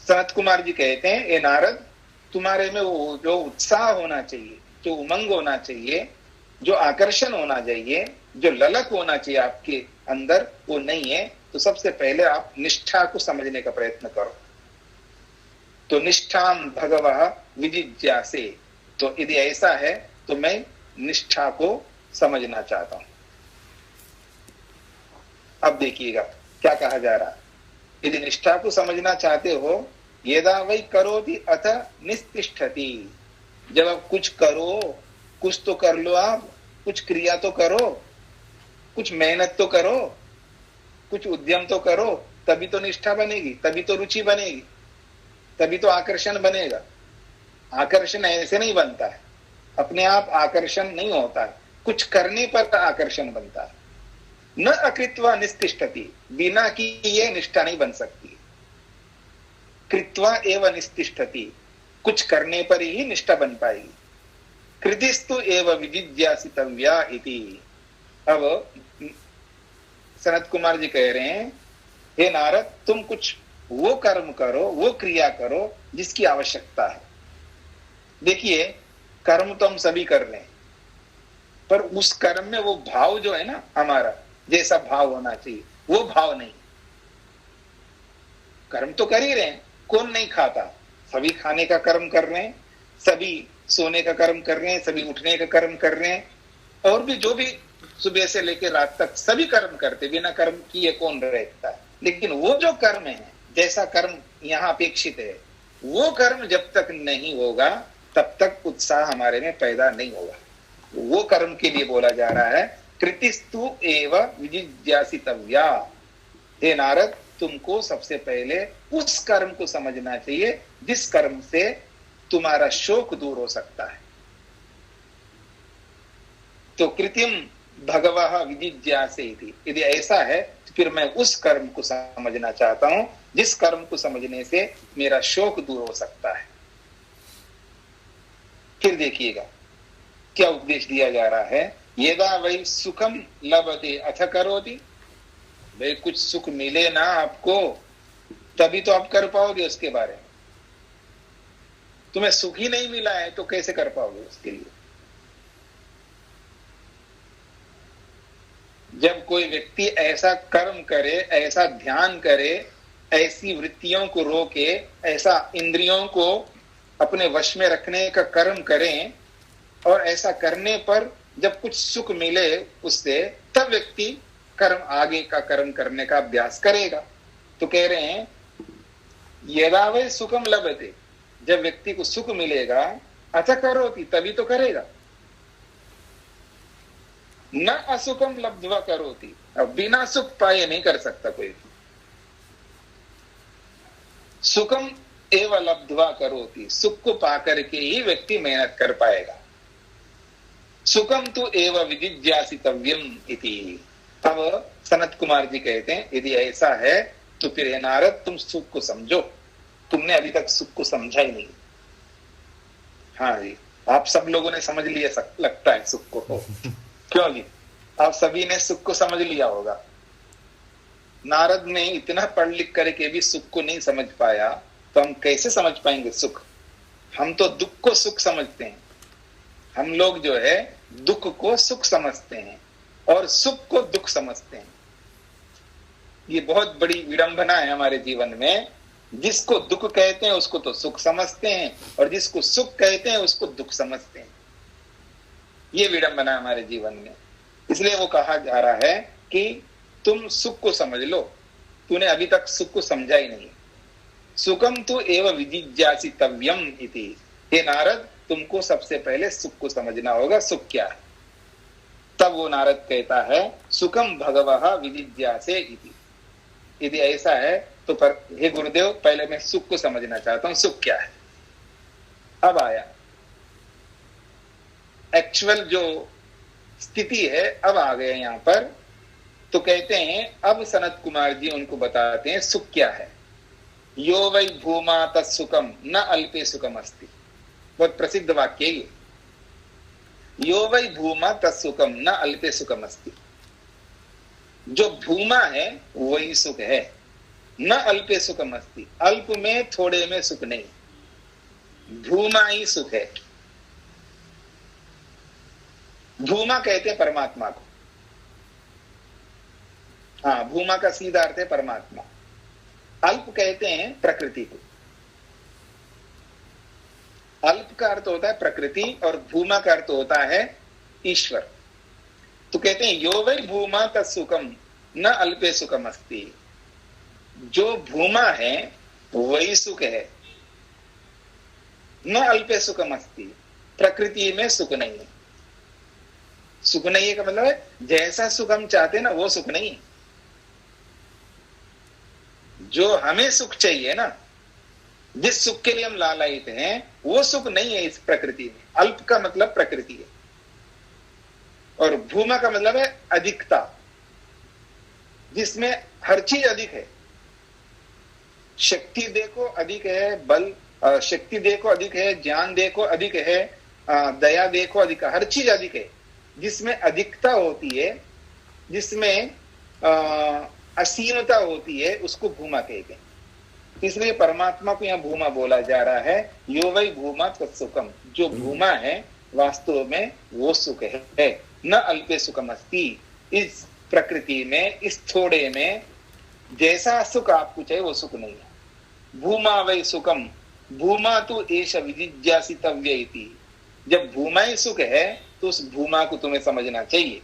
सनत कुमार जी कहते हैं, ए नारद, तुम्हारे में वो जो उत्साह होना चाहिए, जो उमंग होना चाहिए, जो आकर्षण होना चाहिए, जो ललक होना चाहिए आपके अंदर, वो नहीं है। तो सबसे पहले आप निष्ठा को समझने का प्रयत्न करो। तो निष्ठाम भगवः विजिज्ञासे, तो यदि ऐसा है तो मैं निष्ठा को समझना चाहता हूं। अब देखिएगा क्या कहा जा रहा है। यदि निष्ठा को समझना चाहते हो, यदा वै करोति अथ निस्तिष्ठति, जब आप कुछ करो, कुछ तो कर लो, आप कुछ क्रिया तो करो, कुछ मेहनत तो करो, कुछ उद्यम तो करो, तभी तो निष्ठा बनेगी, तभी तो रुचि बनेगी, तभी तो आकर्षण बनेगा। आकर्षण ऐसे नहीं बनता है, अपने आप आकर्षण नहीं होता है, कुछ करने पर आकर्षण बनता है। न अकृत्वा निस्तिष्ठति, बिना की ये निष्ठा नहीं बन सकती। कृत्वा एव निस्तिष्ठति, कुछ करने पर ही निष्ठा बन पाएगी। कृतिस्तु एव विजिज्ञासितव्या इति। अब सनत कुमार जी कह रहे हैं, हे नारद, तुम कुछ वो कर्म करो, वो क्रिया करो जिसकी आवश्यकता है। देखिए, कर्म तो हम सभी कर रहे हैं, पर उस कर्म में वो भाव जो है ना, हमारा जैसा भाव होना चाहिए, वो भाव नहीं। कर्म तो कर ही रहे हैं, कौन नहीं खाता? सभी खाने का कर्म कर रहे हैं, सभी सोने का कर्म कर रहे हैं, सभी उठने का कर्म कर रहे हैं, और भी जो भी सुबह से लेकर रात तक सभी कर्म करते, बिना कर्म किए कौन रहता है? लेकिन वो जो कर्म है, जैसा कर्म यहाँ अपेक्षित है, वो कर्म जब तक नहीं होगा तब तक उत्साह हमारे में पैदा नहीं होगा। वो कर्म के लिए बोला जा रहा है, कृतिस्तु एव विजिज्ञासितव्या। हे नारद, तुमको सबसे पहले उस कर्म को समझना चाहिए जिस कर्म से तुम्हारा शोक दूर हो सकता है। तो कृतिम भगवः विजिज्ञासे इति, यदि ऐसा है तो फिर मैं उस कर्म को समझना चाहता हूं जिस कर्म को समझने से मेरा शोक दूर हो सकता है। फिर देखिएगा क्या उपदेश दिया जा रहा है। यदा वै सुखम लभते अथ करोति, भाई कुछ सुख मिले ना आपको तभी तो आप कर पाओगे उसके बारे में। तुम्हें सुख ही नहीं मिला है तो कैसे कर पाओगे उसके लिए? जब कोई व्यक्ति ऐसा कर्म करे, ऐसा ध्यान करे, ऐसी वृत्तियों को रोके, ऐसा इंद्रियों को अपने वश में रखने का कर्म करें, और ऐसा करने पर जब कुछ सुख मिले उससे, तब व्यक्ति कर्म, आगे का कर्म करने का अभ्यास करेगा। तो कह रहे हैं यदा वै सुखम लभते, जब व्यक्ति को सुख मिलेगा, अथ करोति, तभी तो करेगा। न असुखम लब्ध्वा करोति, अब बिना सुख पाए नहीं कर सकता कोई। सुखम एव लब्ध्वा करोति, सुख को पाकर के ही व्यक्ति मेहनत कर पाएगा। सुखम तो एव विजिज्ञासितव्यम इति। तब सनत कुमार जी कहते हैं यदि ऐसा है तो फिर हे नारद, तुम सुख को समझो, तुमने अभी तक सुख को समझा ही नहीं। हाँ जी, आप सब लोगों ने समझ लिया लगता है सुख को। क्यों जी? आप सभी ने सुख को समझ लिया होगा। नारद ने इतना पढ़ लिख करके भी सुख को नहीं समझ पाया, तो हम कैसे समझ पाएंगे सुख? हम तो दुख को सुख समझते हैं। हम लोग जो है दुख को सुख समझते हैं और सुख को दुख समझते हैं। ये बहुत बड़ी विडंबना है हमारे जीवन में। जिसको दुख कहते हैं उसको तो सुख समझते हैं, और जिसको सुख कहते हैं उसको दुख समझते हैं। ये विडंबना है हमारे जीवन में। इसलिए वो कहा जा रहा है कि तुम सुख को समझ लो, तूने अभी तक सुख को समझा ही नहीं। सुखम तो एव विजिज्ञासितव्यम इति। हे नारद, तुमको सबसे पहले सुख को समझना होगा, सुख क्या है। तब वो नारद कहता है सुखम भगवः विजिज्ञासे इति। यदि ऐसा है तो पर हे गुरुदेव, पहले मैं सुख को समझना चाहता हूं, सुख क्या है। अब आया एक्चुअल जो स्थिति है, अब आ गए यहां पर। तो कहते हैं अब सनत कुमार जी उनको बताते हैं सुख क्या है। यो वै भूमा तत्सुखम न अल्पे सुखम अस्ति। बहुत प्रसिद्ध वाक्य ये। यो वै भूमा तत्सुखम न अल्पे सुखम अस्ति। जो भूमा है वही सुख है, न अल्पे सुखम अस्ति। अल्प में, थोड़े में सुख नहीं, भूमा ही सुख है। भूमा कहते हैं परमात्मा को। हाँ, भूमा का सीधा अर्थ है परमात्मा। अल्प कहते हैं प्रकृति को। अल्प का अर्थ होता है प्रकृति और भूमा का अर्थ होता है ईश्वर। तो कहते हैं यो वै भूमा तत्सुखम न अल्पे सुखम अस्ति। जो भूमा है वही सुख है, न अल्पे सुखम अस्ति। प्रकृति में सुख नहीं है। सुख नहीं है का मतलब है जैसा सुख हम चाहते हैं ना, वो सुख नहीं है। जो हमें सुख चाहिए ना, जिस सुख के लिए हम लालायित हैं, वो सुख नहीं है इस प्रकृति में। अल्प का मतलब प्रकृति है, और भूमा का मतलब है अधिकता, जिसमें हर चीज अधिक है। शक्ति देखो अधिक है, बल शक्ति देखो अधिक है, ज्ञान देखो अधिक है, दया देखो अधिक है, हर चीज अधिक है। जिसमें अधिकता होती है, जिसमें असीमता होती है, उसको भूमा कहते हैं। इसलिए परमात्मा को यहाँ भूमा बोला जा रहा है। यो वै भूमा तत्सुखम। जो भूमा है वास्तव में वो सुख है। न अल्पे सुखम अस्ति। इस प्रकृति में, इस थोड़े में जैसा सुख आपको चाहिए वो सुख नहीं है। भूमा वै सुखम, भूमा तो एष विजिज्ञासितव्य इति। जब भूमा ही सुख है तो उस भूमा को तुम्हें समझना चाहिए।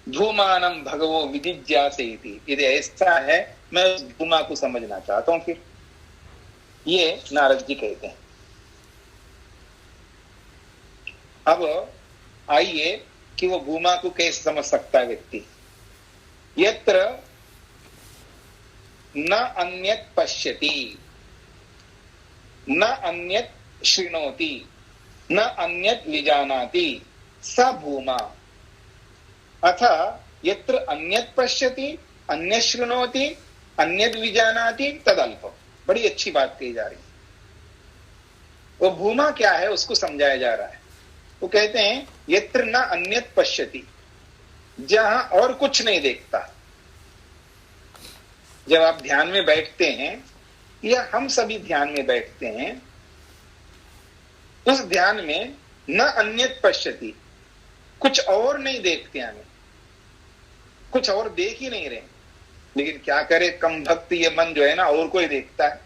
भूमानम भगवो विजिज्ञासे इति। यदि ऐसा है, मैं उस भूमा को समझना चाहता हूं। फिर ये नारद जी कहते हैं। अब आइए कि वो भूमा को कैसे समझ सकता है व्यक्ति। यत्र न अन्यत् पश्यति, न अन्यत् शृणोति, न अन्यत् विजानाति, स भूमा। अथ यत्र अन्यत् पश्यति, अन्यत् शृणोति, अन्यत् विजानाति तदल्पम। बड़ी अच्छी बात कही जा रही है। वो भूमा क्या है उसको समझाया जा रहा है। वो कहते हैं यत्र न अन्यत् पश्यति, जहां और कुछ नहीं देखता। जब आप ध्यान में बैठते हैं, या हम सभी ध्यान में बैठते हैं, उस ध्यान में न अन्यत पश्यति, कुछ और नहीं देखते हमें, कुछ और देख ही नहीं रहे। लेकिन क्या करे, कम भक्ति ये मन जो है ना और कोई देखता है।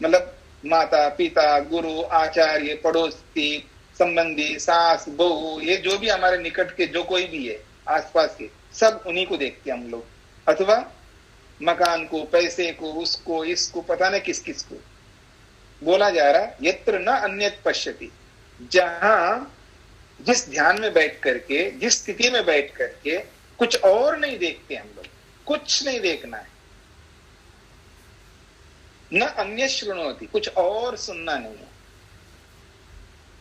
मतलब माता पिता गुरु आचार्य पड़ोसी संबंधी सास बहू, ये जो भी हमारे निकट के जो कोई भी है आसपास के, सब उन्हीं को देखते हैं हम लोग। अथवा मकान को, पैसे को, उसको इसको, पता नहीं किस किस को। बोला जा रहा है यत्र न अन्यत पश्यति, जहां जिस ध्यान में बैठ करके, जिस स्थिति में बैठ करके कुछ और नहीं देखते हम लोग, कुछ नहीं देखना है। न अन्य श्रृणोति, कुछ और सुनना नहीं है।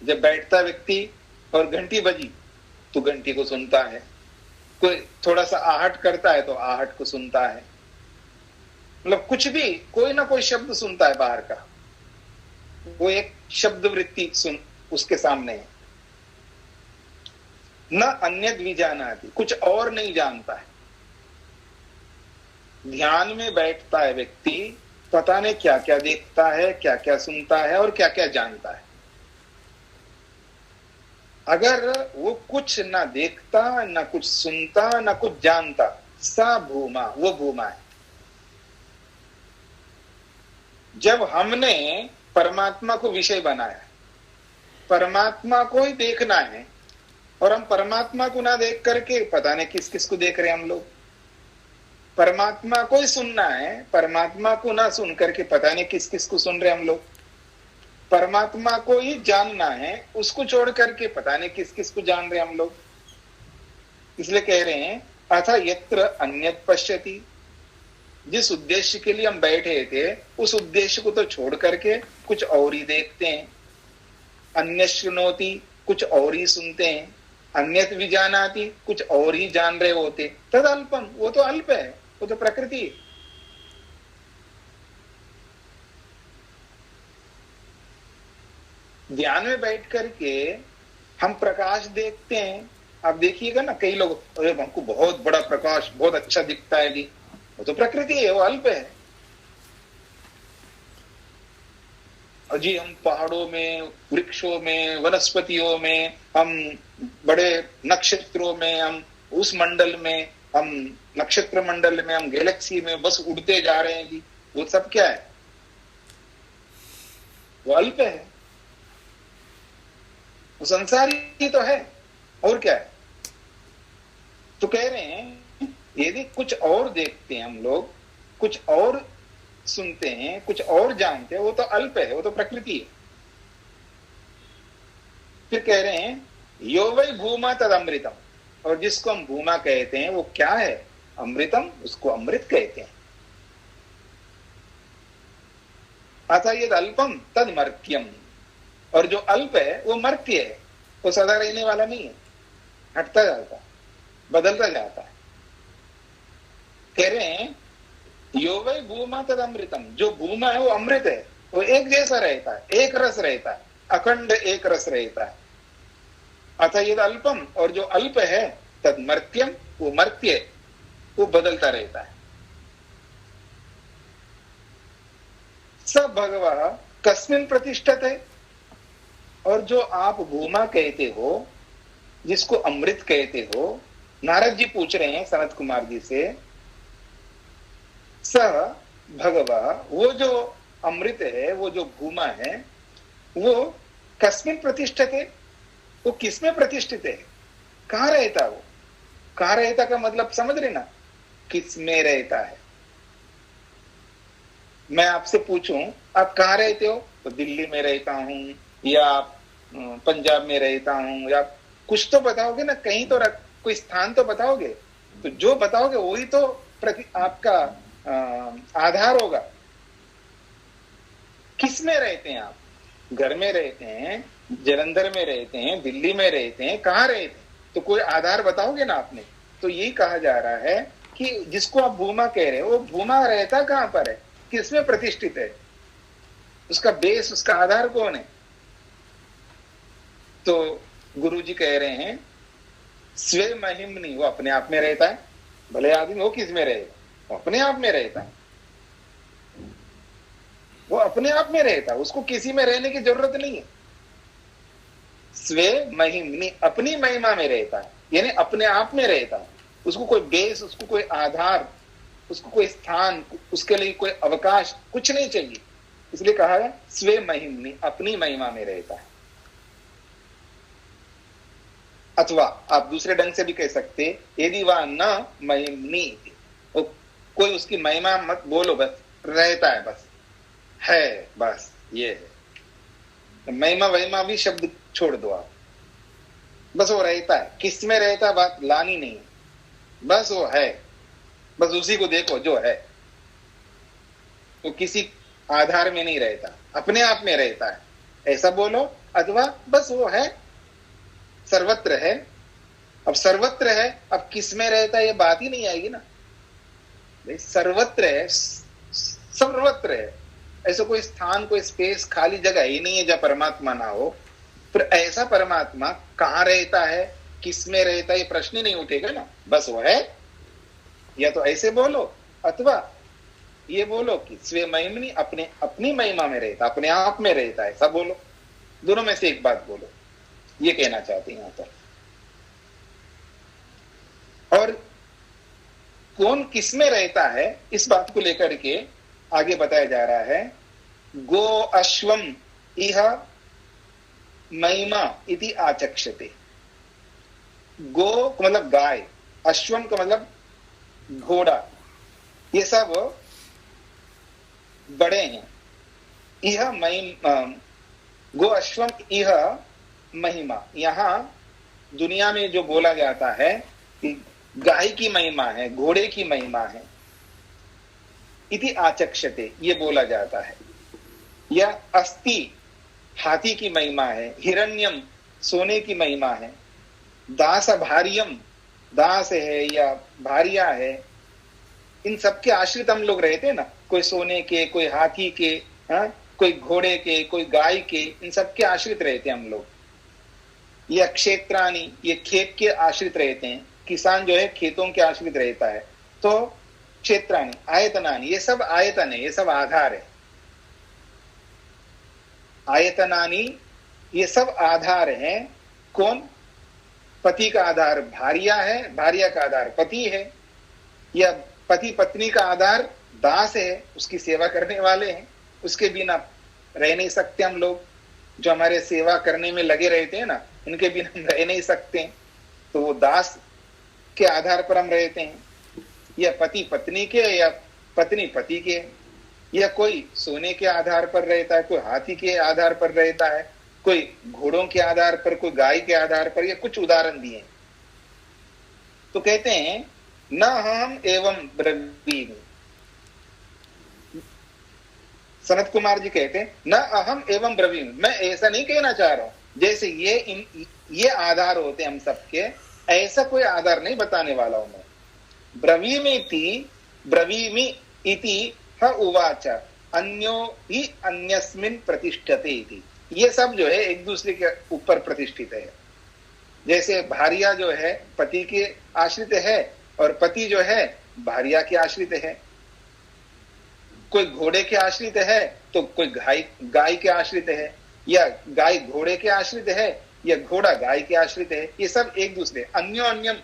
जब बैठता व्यक्ति और घंटी बजी तो घंटी को सुनता है, कोई थोड़ा सा आहट करता है तो आहट को सुनता है, मतलब कुछ भी कोई ना कोई शब्द सुनता है बाहर का, वो एक शब्द वृत्ति सुन उसके सामने है। न अन्यद विजानाति, कुछ और नहीं जानता है। ध्यान में बैठता है व्यक्ति, पता नहीं क्या क्या देखता है, क्या क्या सुनता है और क्या क्या जानता है। अगर वो कुछ ना देखता, ना कुछ सुनता, ना कुछ जानता, सा भूमा, वो भूमा है। जब हमने परमात्मा को विषय बनाया, परमात्मा को ही देखना है, और हम परमात्मा को ना देख करके पता नहीं किस किस को देख रहे हैं हम लोग। परमात्मा को ही सुनना है, परमात्मा को ना सुन करके पता नहीं किस किस को सुन रहे हम लोग। परमात्मा को ही जानना है, उसको छोड़ करके पता नहीं किस किस को जान रहे हम लोग। इसलिए कह रहे हैं अथा यत्र अन्यत पश्यति, जिस उद्देश्य के लिए हम बैठे थे उस उद्देश्य को तो छोड़ करके कुछ और ही देखते हैं। अन्य श्रृणोति, कुछ और ही सुनते हैं। अन्यत विजानाति, कुछ और ही जान रहे होते। तद अल्पम, वो तो अल्प है, वो तो प्रकृति है। ध्यान में बैठ करके हम प्रकाश देखते हैं। आप देखिएगा ना, कई लोग अरे हमको बहुत बड़ा प्रकाश बहुत अच्छा दिखता है जी, वो तो प्रकृति है, वो अल्प है। और जी हम पहाड़ों में, वृक्षों में, वनस्पतियों में, हम बड़े नक्षत्रों में, हम उस मंडल में, हम नक्षत्र मंडल में, हम गैलेक्सी में बस उड़ते जा रहे हैं जी, वो सब क्या है? वो अल्प है, वो संसारी तो है, और क्या है? तो कह रहे हैं यदि कुछ और देखते हैं हम लोग, कुछ और सुनते हैं, कुछ और जानते हैं, वो तो अल्प है, वो तो प्रकृति है। फिर कह रहे हैं यो वै भूमा तद अमृतम, और जिसको हम भूमा कहते हैं वो क्या है? अमृतम, उसको अमृत कहते हैं। अतः यद अल्पम तद मर्त्यम, और जो अल्प है वो मर्त्य है, वो सदा रहने वाला नहीं है, हटता जाता है, बदलता जाता है। कह रहे हैं यो वै भूमा तद अमृतम, जो भूमा है वो अमृत है, वो एक जैसा रहता है, एक रस रहता है, अखंड एक रस रहता है। अतः यद अल्पम, और जो अल्प है तद मर्त्यम, वो मर्त्य, वो बदलता रहता है। स भगवः कस्मिन् प्रतिष्ठते, और जो आप भूमा कहते हो, जिसको अमृत कहते हो, नारद जी पूछ रहे हैं सनत कुमार जी से, स भगवः, वो जो अमृत है, वो जो भूमा है, वो कस्मिन् प्रतिष्ठते, वो किसमें प्रतिष्ठित है? कहाँ रहता वो? कहाँ रहता का मतलब समझ रहे ना, किसमें रहता है। मैं आपसे पूछूं आप कहाँ रहते हो, तो दिल्ली में रहता हूं, या पंजाब में रहता हूं, या कुछ तो बताओगे ना, कहीं तो कोई स्थान तो बताओगे। तो जो बताओगे वही तो आपका आधार होगा। किस में रहते हैं आप? घर में रहते हैं, जलंधर में रहते हैं, दिल्ली में रहते हैं, कहाँ रहते हैं? तो कोई आधार बताओगे ना आपने। तो यही कहा जा रहा है कि जिसको आप भूमा कह रहे हो, वो भूमा रहता कहाँ पर है, किसमें प्रतिष्ठित है, उसका बेस, उसका आधार कौन है? तो गुरुजी कह रहे हैं स्वे महिमनी, वो अपने आप में रहता है। भले आदमी वो किस में रहेगा, वो अपने आप में रहता है, वो अपने आप में रहता है, उसको किसी में रहने की जरूरत नहीं है। स्वे महिमनी, अपनी महिमा में रहता है, यानी अपने आप में रहता है। उसको कोई बेस, उसको कोई आधार, उसको कोई स्थान, उसके लिए कोई अवकाश कुछ नहीं चाहिए। इसलिए कहा है स्वे महिमनी, अपनी महिमा में रहता है। अथवा आप दूसरे ढंग से भी कह सकते, यदि वह न महिमनी, कोई उसकी महिमा मत बोलो, बस रहता है, बस है, बस ये है। महिमा वहिमा भी शब्द छोड़ दो आप, बस वो रहता है। किस में रहता है बात लानी नहीं, बस वो है, बस उसी को देखो जो है। वो किसी आधार में नहीं रहता, अपने आप में रहता है, ऐसा बोलो। अथवा बस वो है, सर्वत्र है। अब सर्वत्र है, अब किस में रहता है ये बात ही नहीं आएगी ना। भाई सर्वत्र है, सर्वत्र है, ऐसा कोई स्थान, कोई स्पेस, खाली जगह ही नहीं है जहां परमात्मा ना हो। फिर ऐसा परमात्मा कहाँ रहता है, किस में रहता है, ये प्रश्न ही नहीं उठेगा ना। बस वो है, या तो ऐसे बोलो, अथवा ये बोलो कि स्वे महिमनी, अपने अपनी महिमा में रहता, अपने आप में रहता है, सब बोलो। दोनों में से एक बात बोलो, ये कहना चाहते हैं यहां पर। और कौन किस में रहता है, इस बात को लेकर के आगे बताया जा रहा है। गो अश्वम इह महिमा इति आचक्षते। गो का मतलब गाय, अश्वम का मतलब घोड़ा, ये सब बड़े हैं। यह गो अश्वम यह महिमा, यहां दुनिया में जो बोला जाता है कि गाय की महिमा है, घोड़े की महिमा है, इति आचक्षते, ये बोला जाता है। या अस्ति, हाथी की महिमा है। हिरण्यम, सोने की महिमा है। दास भार्यम, दास है या भारिया है। इन सबके आश्रित हम लोग रहते हैं ना, कोई सोने के, कोई हाथी के, कोई घोड़े के, कोई गाय के, इन सबके आश्रित रहते हैं हम लोग। ये क्षेत्रानी, ये खेत के आश्रित रहते हैं। किसान जो है खेतों के आश्रित रहता है। तो क्षेत्रानी, आयतनानी, ये सब आयतन है, ये सब आधार है। आयतनानी, ये सब आधार हैं। कौन? पति का आधार भार्या है, भार्या का आधार पति है, या पति पत्नी का आधार दास है, उसकी सेवा करने वाले हैं। उसके बिना रह नहीं सकते हम लोग। जो हमारे सेवा करने में लगे रहते हैं ना, इनके बिना हम रह नहीं सकते। तो वो दास के आधार पर हम रहते हैं, या पति पत्नी के, या पत्नी पति के, या कोई सोने के आधार पर रहता है, कोई हाथी के आधार पर रहता है, कोई घोड़ों के आधार पर, कोई गाय के आधार पर। ये कुछ उदाहरण दिए। तो कहते हैं न हम एवं ब्रवीमि। सनत कुमार जी कहते हैं न अहम एवं ब्रवीमि, मैं ऐसा नहीं कहना चाह रहा हूं जैसे ये आधार होते हम सबके, ऐसा कोई आधार नहीं बताने वाला हूं मैं। ब्रवीमि इति ह उवाच अन्यो ही अन्यस्मिन् प्रतिष्ठते इति। ये सब जो है एक दूसरे के ऊपर प्रतिष्ठित है। जैसे भार्या जो है पति के आश्रित है, और पति जो है भार्या के आश्रित है। कोई घोड़े के आश्रित है, तो कोई गाय के आश्रित है, या गाय घोड़े के आश्रित है, या घोड़ा गाय के आश्रित है। ये सब एक दूसरे, अन्यो अन्यम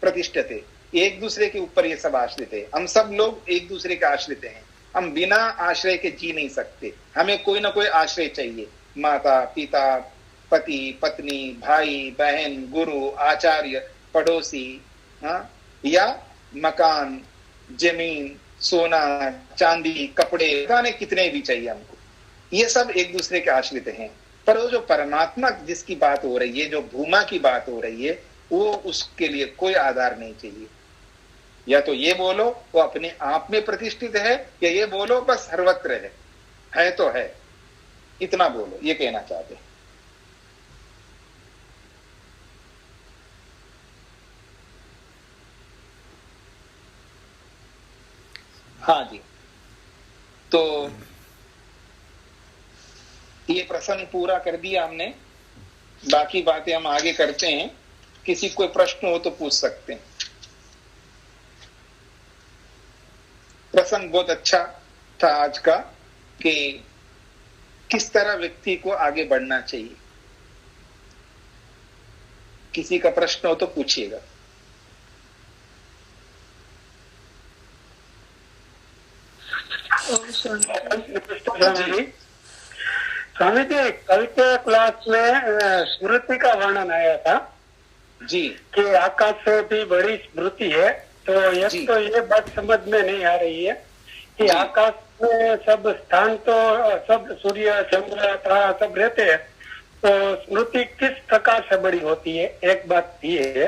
प्रतिष्ठते, एक दूसरे के ऊपर ये सब आश्रित है। हम सब लोग एक दूसरे के आश्रित हैं। हम बिना आश्रय के जी नहीं सकते। हमें कोई ना कोई आश्रय चाहिए। माता पिता, पति पत्नी, भाई बहन, गुरु आचार्य, पड़ोसी, या मकान, जमीन, सोना चांदी, कपड़े, गाने कितने भी चाहिए हमको। ये सब एक दूसरे के आश्रित हैं। पर वो जो परमात्मा जिसकी बात हो रही है, जो भूमा की बात हो रही है, वो उसके लिए कोई आधार नहीं चाहिए। या तो ये बोलो वो अपने आप में प्रतिष्ठित है, या ये बोलो बस सर्वत्र है तो है, इतना बोलो, ये कहना चाहते हैं। हाँ जी, तो ये प्रसंग पूरा कर दिया हमने। बाकी बातें हम आगे करते हैं। किसी कोई प्रश्न हो तो पूछ सकते हैं। प्रसंग बहुत अच्छा था आज का, कि किस तरह व्यक्ति को आगे बढ़ना चाहिए। किसी का प्रश्न हो तो पूछिएगा। स्वामी जी, कल के क्लास में स्मृति का वर्णन आया था जी कि आकाश से भी बड़ी स्मृति है। तो जी। एक तो ये बात समझ में नहीं आ रही है कि जी। आकाश में सब स्थान तो सब सूर्य चंद्र तारा सब रहते हैं, तो स्मृति किस प्रकार से बड़ी होती है, एक बात ये है।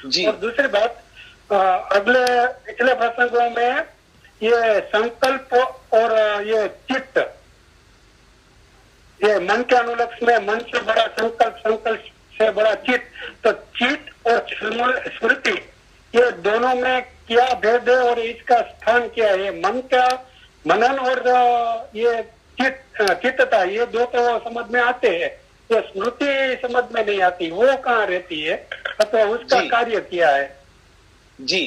जी और दूसरी बात, अगले पिछले प्रसंगों में ये संकल्प और ये चित्त, ये मन के अनुलक्ष्य में मन से बड़ा संकल्प, संकल्प से बड़ा चित्त, तो चित्त और स्मृति ये दोनों में क्या भेद है और इसका स्थान क्या है? मन का मनन और ये चित्तता, ये दो तो समझ में आते हैं, ये स्मृति समझ में नहीं आती, वो कहाँ रहती है अथवा उसका जी। कार्य क्या है? जी,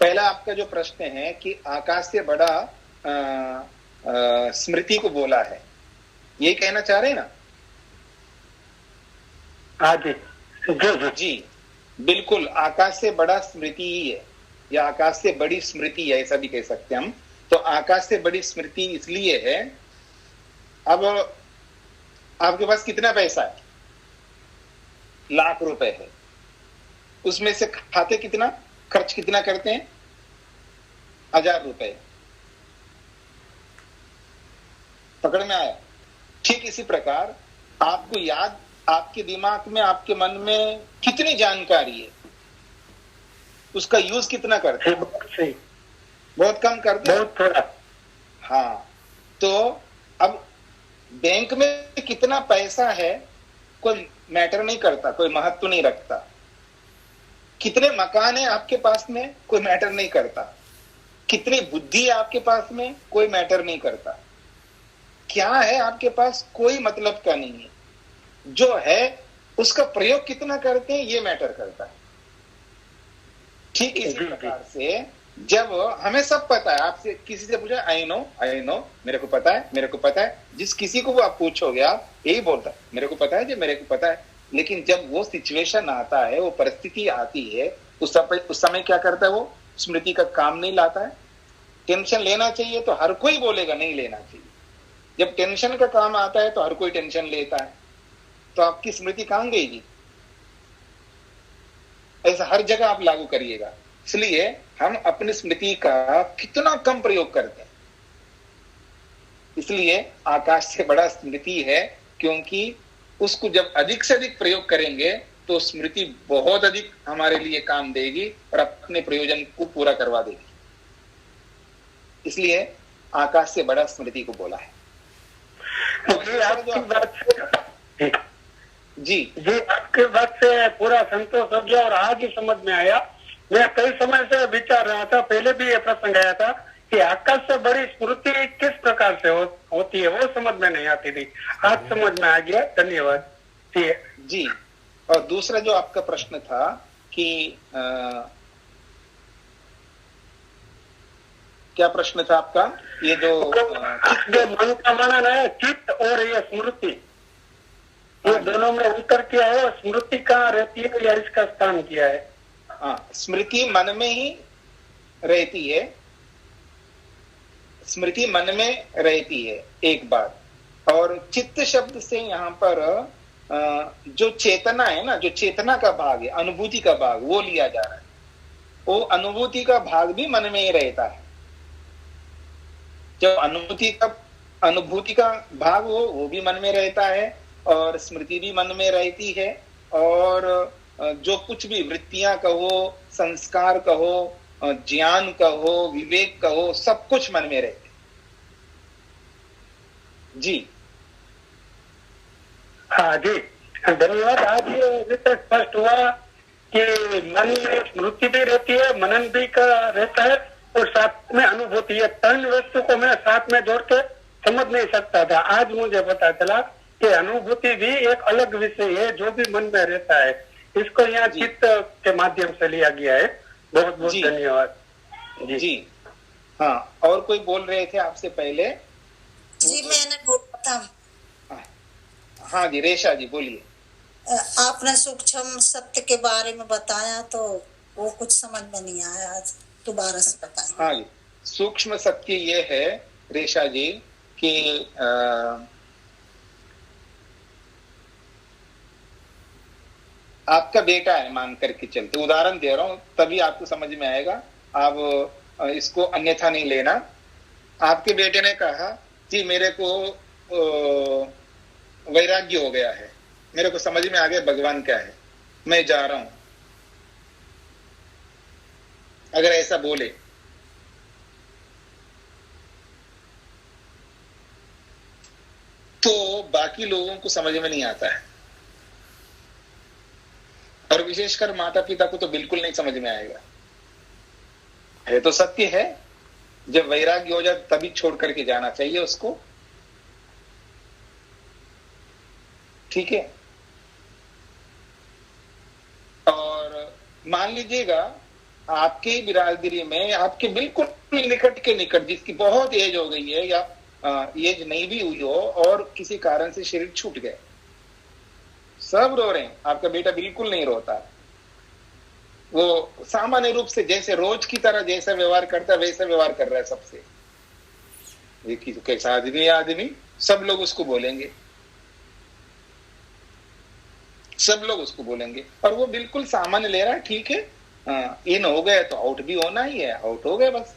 पहला आपका जो प्रश्न है कि आकाश से बड़ा स्मृति को बोला है, ये कहना चाह रहे हैं ना? हाँ जी जी जी जी बिल्कुल, आकाश से बड़ा स्मृति ही है, या आकाश से बड़ी स्मृति है, ऐसा भी कह सकते हैं हम। तो आकाश से बड़ी स्मृति इसलिए है, अब आपके पास कितना पैसा है? लाख रुपए है, उसमें से खाते कितना, खर्च कितना करते हैं? 1000 रुपए। पकड़ में आया? ठीक इसी प्रकार आपको याद, आपके दिमाग में, आपके मन में कितनी जानकारी है, उसका यूज कितना करते हैं? सही, बहुत कम करते हैं। बहुत थोड़ा। हाँ, तो अब बैंक में कितना पैसा है कोई मैटर नहीं करता, कोई महत्व नहीं रखता। कितने मकान है आपके पास में, कोई मैटर नहीं करता। कितनी बुद्धि है आपके पास में, कोई मैटर नहीं करता। क्या है आपके पास, कोई मतलब का नहीं है। जो है उसका प्रयोग कितना करते हैं, ये मैटर करता है। ठीक इसी प्रकार से जब हमें सब पता है, आपसे किसी से पूछा आई नो, मेरे को पता है, मेरे को पता है, जिस किसी को वो आप पूछोगे आप यही बोलता है, मेरे को पता है जी, मेरे को पता है। लेकिन जब वो सिचुएशन आता है, वो परिस्थिति आती है, उस समय क्या करता है वो? स्मृति का काम नहीं लाता है। टेंशन लेना चाहिए तो हर कोई बोलेगा नहीं लेना चाहिए। जब टेंशन का काम आता है तो हर कोई टेंशन लेता है, तो आपकी स्मृति कहां गई जी? ऐसा हर जगह आप लागू करिएगा। इसलिए हम अपनी स्मृति का कितना कम प्रयोग करते हैं। इसलिए आकाश से बड़ा स्मृति है, क्योंकि उसको जब अधिक से अधिक प्रयोग करेंगे तो स्मृति बहुत अधिक हमारे लिए काम देगी और अपने प्रयोजन को पूरा करवा देगी। इसलिए आकाश से बड़ा स्मृति को बोला है। जी आपकी बात से जी आपके बात से पूरा संतोष हो गया और आज ही समझ में आया। मैं कई समय से विचार रहा था, पहले भी ये प्रसंग आया था कि आकाश से बड़ी स्मृति किस प्रकार से होती है, वो समझ में नहीं आती थी, आज समझ में आ गया। धन्यवाद जी। और दूसरा जो आपका प्रश्न था कि क्या प्रश्न था आपका? ये जो मन का मनन है, चित्त और ये स्मृति, ये दोनों में अंतर क्या है? स्मृति कहाँ रहती है या इसका स्थान क्या है? हाँ, स्मृति मन में ही रहती है। स्मृति मन में रहती है, एक बात। और चित्त शब्द से यहाँ पर जो चेतना है ना, जो चेतना का भाग है, अनुभूति का भाग, वो लिया जा रहा है। वो अनुभूति का भाग भी मन में ही रहता है। जो अनुभूति का भाग हो वो भी मन में रहता है, और स्मृति भी मन में रहती है। और जो कुछ भी वृत्तियां कहो, संस्कार कहो, ज्ञान कहो, विवेक कहो, सब कुछ मन में रहते जी। हाँ जी, धन्यवाद। आज ये विषय स्पष्ट हुआ कि मन में स्मृति भी रहती है, मनन भी रहता है, और साथ में अनुभूति। ये तीन वस्तु को मैं साथ में जोड़ के समझ नहीं सकता था। आज मुझे पता चला कि अनुभूति भी एक अलग विषय है जो भी मन में रहता है। इसको यहाँ चित्त के माध्यम से लिया गया है। बहुत बहुत धन्यवाद जी। हाँ, और कोई बोल रहे थे आपसे पहले? जी मैंने बोला था। हाँ जी, रेशा जी बोलिए। आपने सूक्ष्म सत्य के बारे में बताया तो वो कुछ समझ में नहीं आया, आज दोबारा से बताएं। हाँ जी, सूक्ष्म सत्य ये है रेशा जी कि आपका बेटा है मान करके चलते, उदाहरण दे रहा हूं तभी आपको समझ में आएगा, आप इसको अन्यथा नहीं लेना। आपके बेटे ने कहा कि मेरे को वैराग्य हो गया है, मेरे को समझ में आ गया भगवान क्या है, मैं जा रहा हूं। अगर ऐसा बोले तो बाकी लोगों को समझ में नहीं आता है, और विशेषकर माता पिता को तो बिल्कुल नहीं समझ में आएगा। है तो सत्य है, जब वैराग्य हो जाए तभी छोड़ करके जाना चाहिए उसको, ठीक है। और मान लीजिएगा आपके बिरादरी में आपके बिल्कुल निकट के निकट जिसकी बहुत एज हो गई है या एज नहीं भी हुई हो और किसी कारण से शरीर छूट गए, सब रो रहे हैं, आपका बेटा बिल्कुल नहीं रोता, वो सामान्य रूप से जैसे रोज की तरह जैसा व्यवहार करता है वैसा व्यवहार कर रहा है सबसे। ये कैसा आदमी है आदमी, सब लोग उसको बोलेंगे, सब लोग उसको बोलेंगे, और वो बिल्कुल सामान्य ले रहा है, ठीक है। इन हो गए तो आउट भी होना ही है, आउट हो गए बस,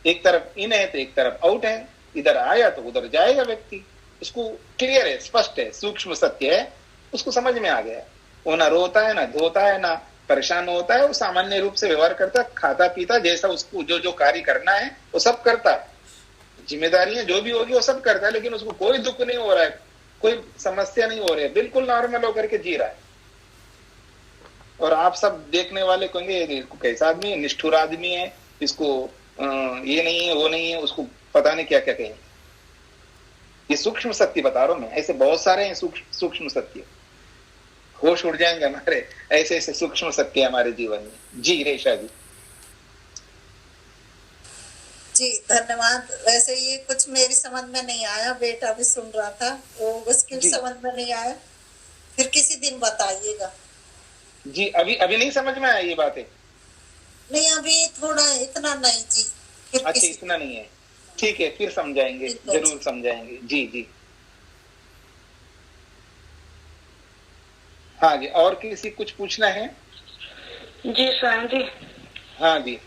एक तरफ इन है तो एक तरफ आउट है, इधर आया तो उधर जाएगा व्यक्ति, उसको क्लियर है, स्पष्ट है, सूक्ष्म सत्य है, उसको समझ में आ गया। वो ना रोता है ना धोता है ना परेशान होता है, वो सामान्य रूप से व्यवहार करता है, खाता पीता जैसा उसको जो जो कार्य करना है वो सब करता है, जिम्मेदारियां जो भी होगी वो सब करता है, लेकिन उसको कोई दुख नहीं हो रहा है, कोई समस्या नहीं हो रही है, बिल्कुल नॉर्मल होकर के जी रहा है। और आप सब देखने वाले कहेंगे इसको कैसा आदमी है, निष्ठुर आदमी है, इसको ये नहीं है वो नहीं है, उसको पता नहीं क्या क्या कहेंगे। ये सूक्ष्म सत्य बता रहा हूं मैं, ऐसे बहुत सारे हैं सूक्ष्म सत्य, होश उड़ जाएंगे हमारे, ऐसे ऐसे सूक्ष्म सत्य हमारे जीवन में। जी रेशा जी। जी धन्यवाद। वैसे ये कुछ मेरी समझ में नहीं आया, बेटा भी सुन रहा था, वो उसकी समझ में नहीं आया, फिर किसी दिन बताइएगा। जी अभी नहीं समझ में आया ये बातें? नहीं अभी थोड़ा इतना नहीं जी। फिर अच्छा इतना नहीं है, ठीक है, फिर समझाएंगे, जरूर समझाएंगे। जी जी हाँ जी, और किसी कुछ पूछना है? जी स्वामी जी। हाँ जी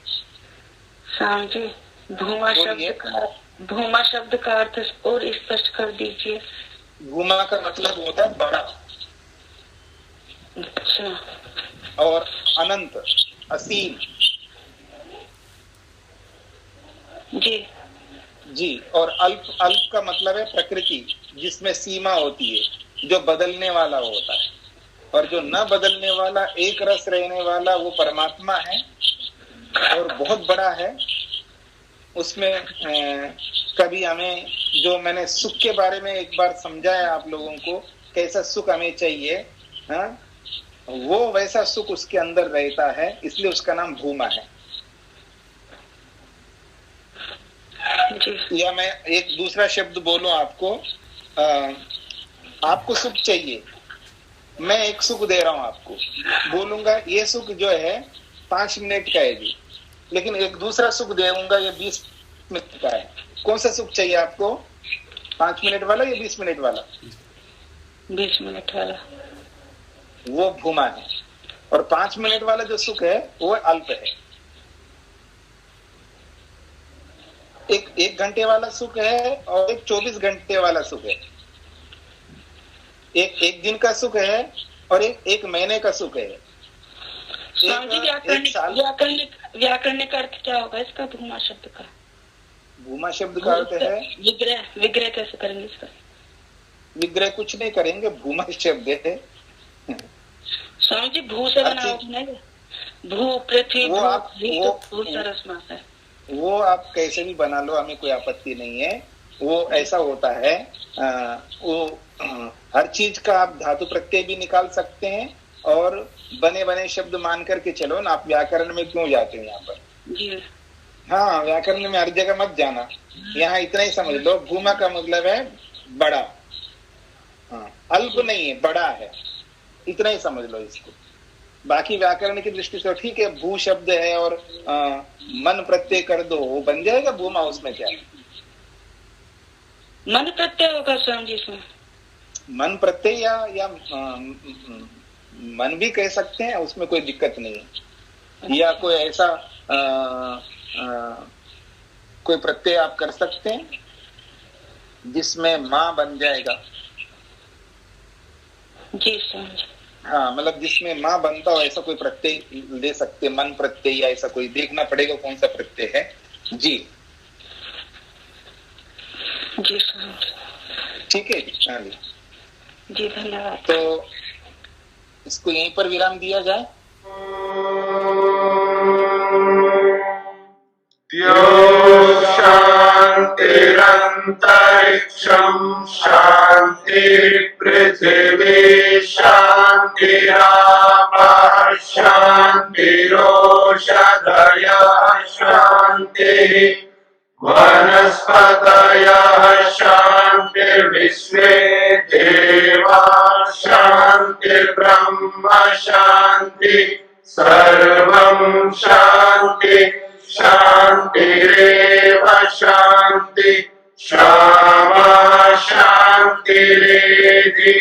स्वामी जी, भूमा शब्द का अर्थ और स्पष्ट कर दीजिए। भूमा का मतलब होता है बड़ा। अच्छा। और अनंत, असीम। जी जी, और अल्प, अल्प का मतलब है प्रकृति जिसमें सीमा होती है, जो बदलने वाला होता है, और जो न बदलने वाला एक रस रहने वाला वो परमात्मा है और बहुत बड़ा है। उसमें कभी हमें, जो मैंने सुख के बारे में एक बार समझाया आप लोगों को, कैसा सुख हमें चाहिए, हाँ, वो वैसा सुख उसके अंदर रहता है, इसलिए उसका नाम भूमा है। या मैं एक दूसरा शब्द बोलूं आपको, आपको सुख चाहिए, मैं एक सुख दे रहा हूं आपको, बोलूंगा ये सुख जो है 5 मिनट का है जी, लेकिन एक दूसरा सुख दूंगा ये 20 मिनट का है। कौन सा सुख चाहिए आपको, 5 मिनट वाला या 20 मिनट वाला? 20 मिनट वाला। वो भूमा है। और 5 मिनट वाला जो सुख है वो अल्प है। एक घंटे वाला सुख है और एक 24 घंटे वाला सुख है। एक दिन का सुख है और एक महीने का सुख है। व्याकरण का अर्थ क्या होगा इसका, भूमा शब्द का? भूमा शब्द का अर्थ है विग्रह कैसे करेंगे इसका? विग्रह कुछ नहीं करेंगे, भूमा शब्द है। स्वामी जी भू से बना होता, भू पृथ्वी, भू सरस मास है, वो आप कैसे भी बना लो, हमें कोई आपत्ति नहीं है। वो ऐसा होता है, हर चीज का आप धातु प्रत्यय भी निकाल सकते हैं, और बने बने शब्द मान करके चलो ना। आप व्याकरण में क्यों जाते हो यहाँ पर? जी हाँ, व्याकरण में हर जगह मत जाना, यहाँ इतना ही समझ लो। भूमा का मतलब है बड़ा, हाँ, अल्प नहीं है, बड़ा है। इतना ही समझ लो इसको। बाकी व्याकरण की दृष्टि से ठीक है, भू शब्द है और मन प्रत्यय कर दो, वो बन जाएगा भूमा, उसमें क्या है? मन प्रत्यय होगा स्वामी जी इसमें। मन प्रत्यय या मन भी कह सकते हैं, उसमें कोई दिक्कत नहीं है। या कोई ऐसा कोई प्रत्यय आप कर सकते हैं जिसमें माँ बन जाएगा। जी स्वामी। हाँ, मतलब जिसमें माँ बनता हो ऐसा कोई प्रत्यय ले सकते, मन प्रत्यय या ऐसा कोई, देखना पड़ेगा कौन सा प्रत्यय है। जी जी स्वामी। ठीक है हाँ जी। जी धन्यवाद। तो इसको यहीं पर विराम दिया जाए। शान्तिरन्तरिक्षं शान्ति पृथिवी शान्तिरापः शान्तिरोषधयः शान्तिः वनस्पतयः शान्तिर्विश्वे देवाः शान्तिर्ब्रह्म शान्ति सर्वं शान्ति शान्तिरेव शान्ति शामा शान्तिरेधि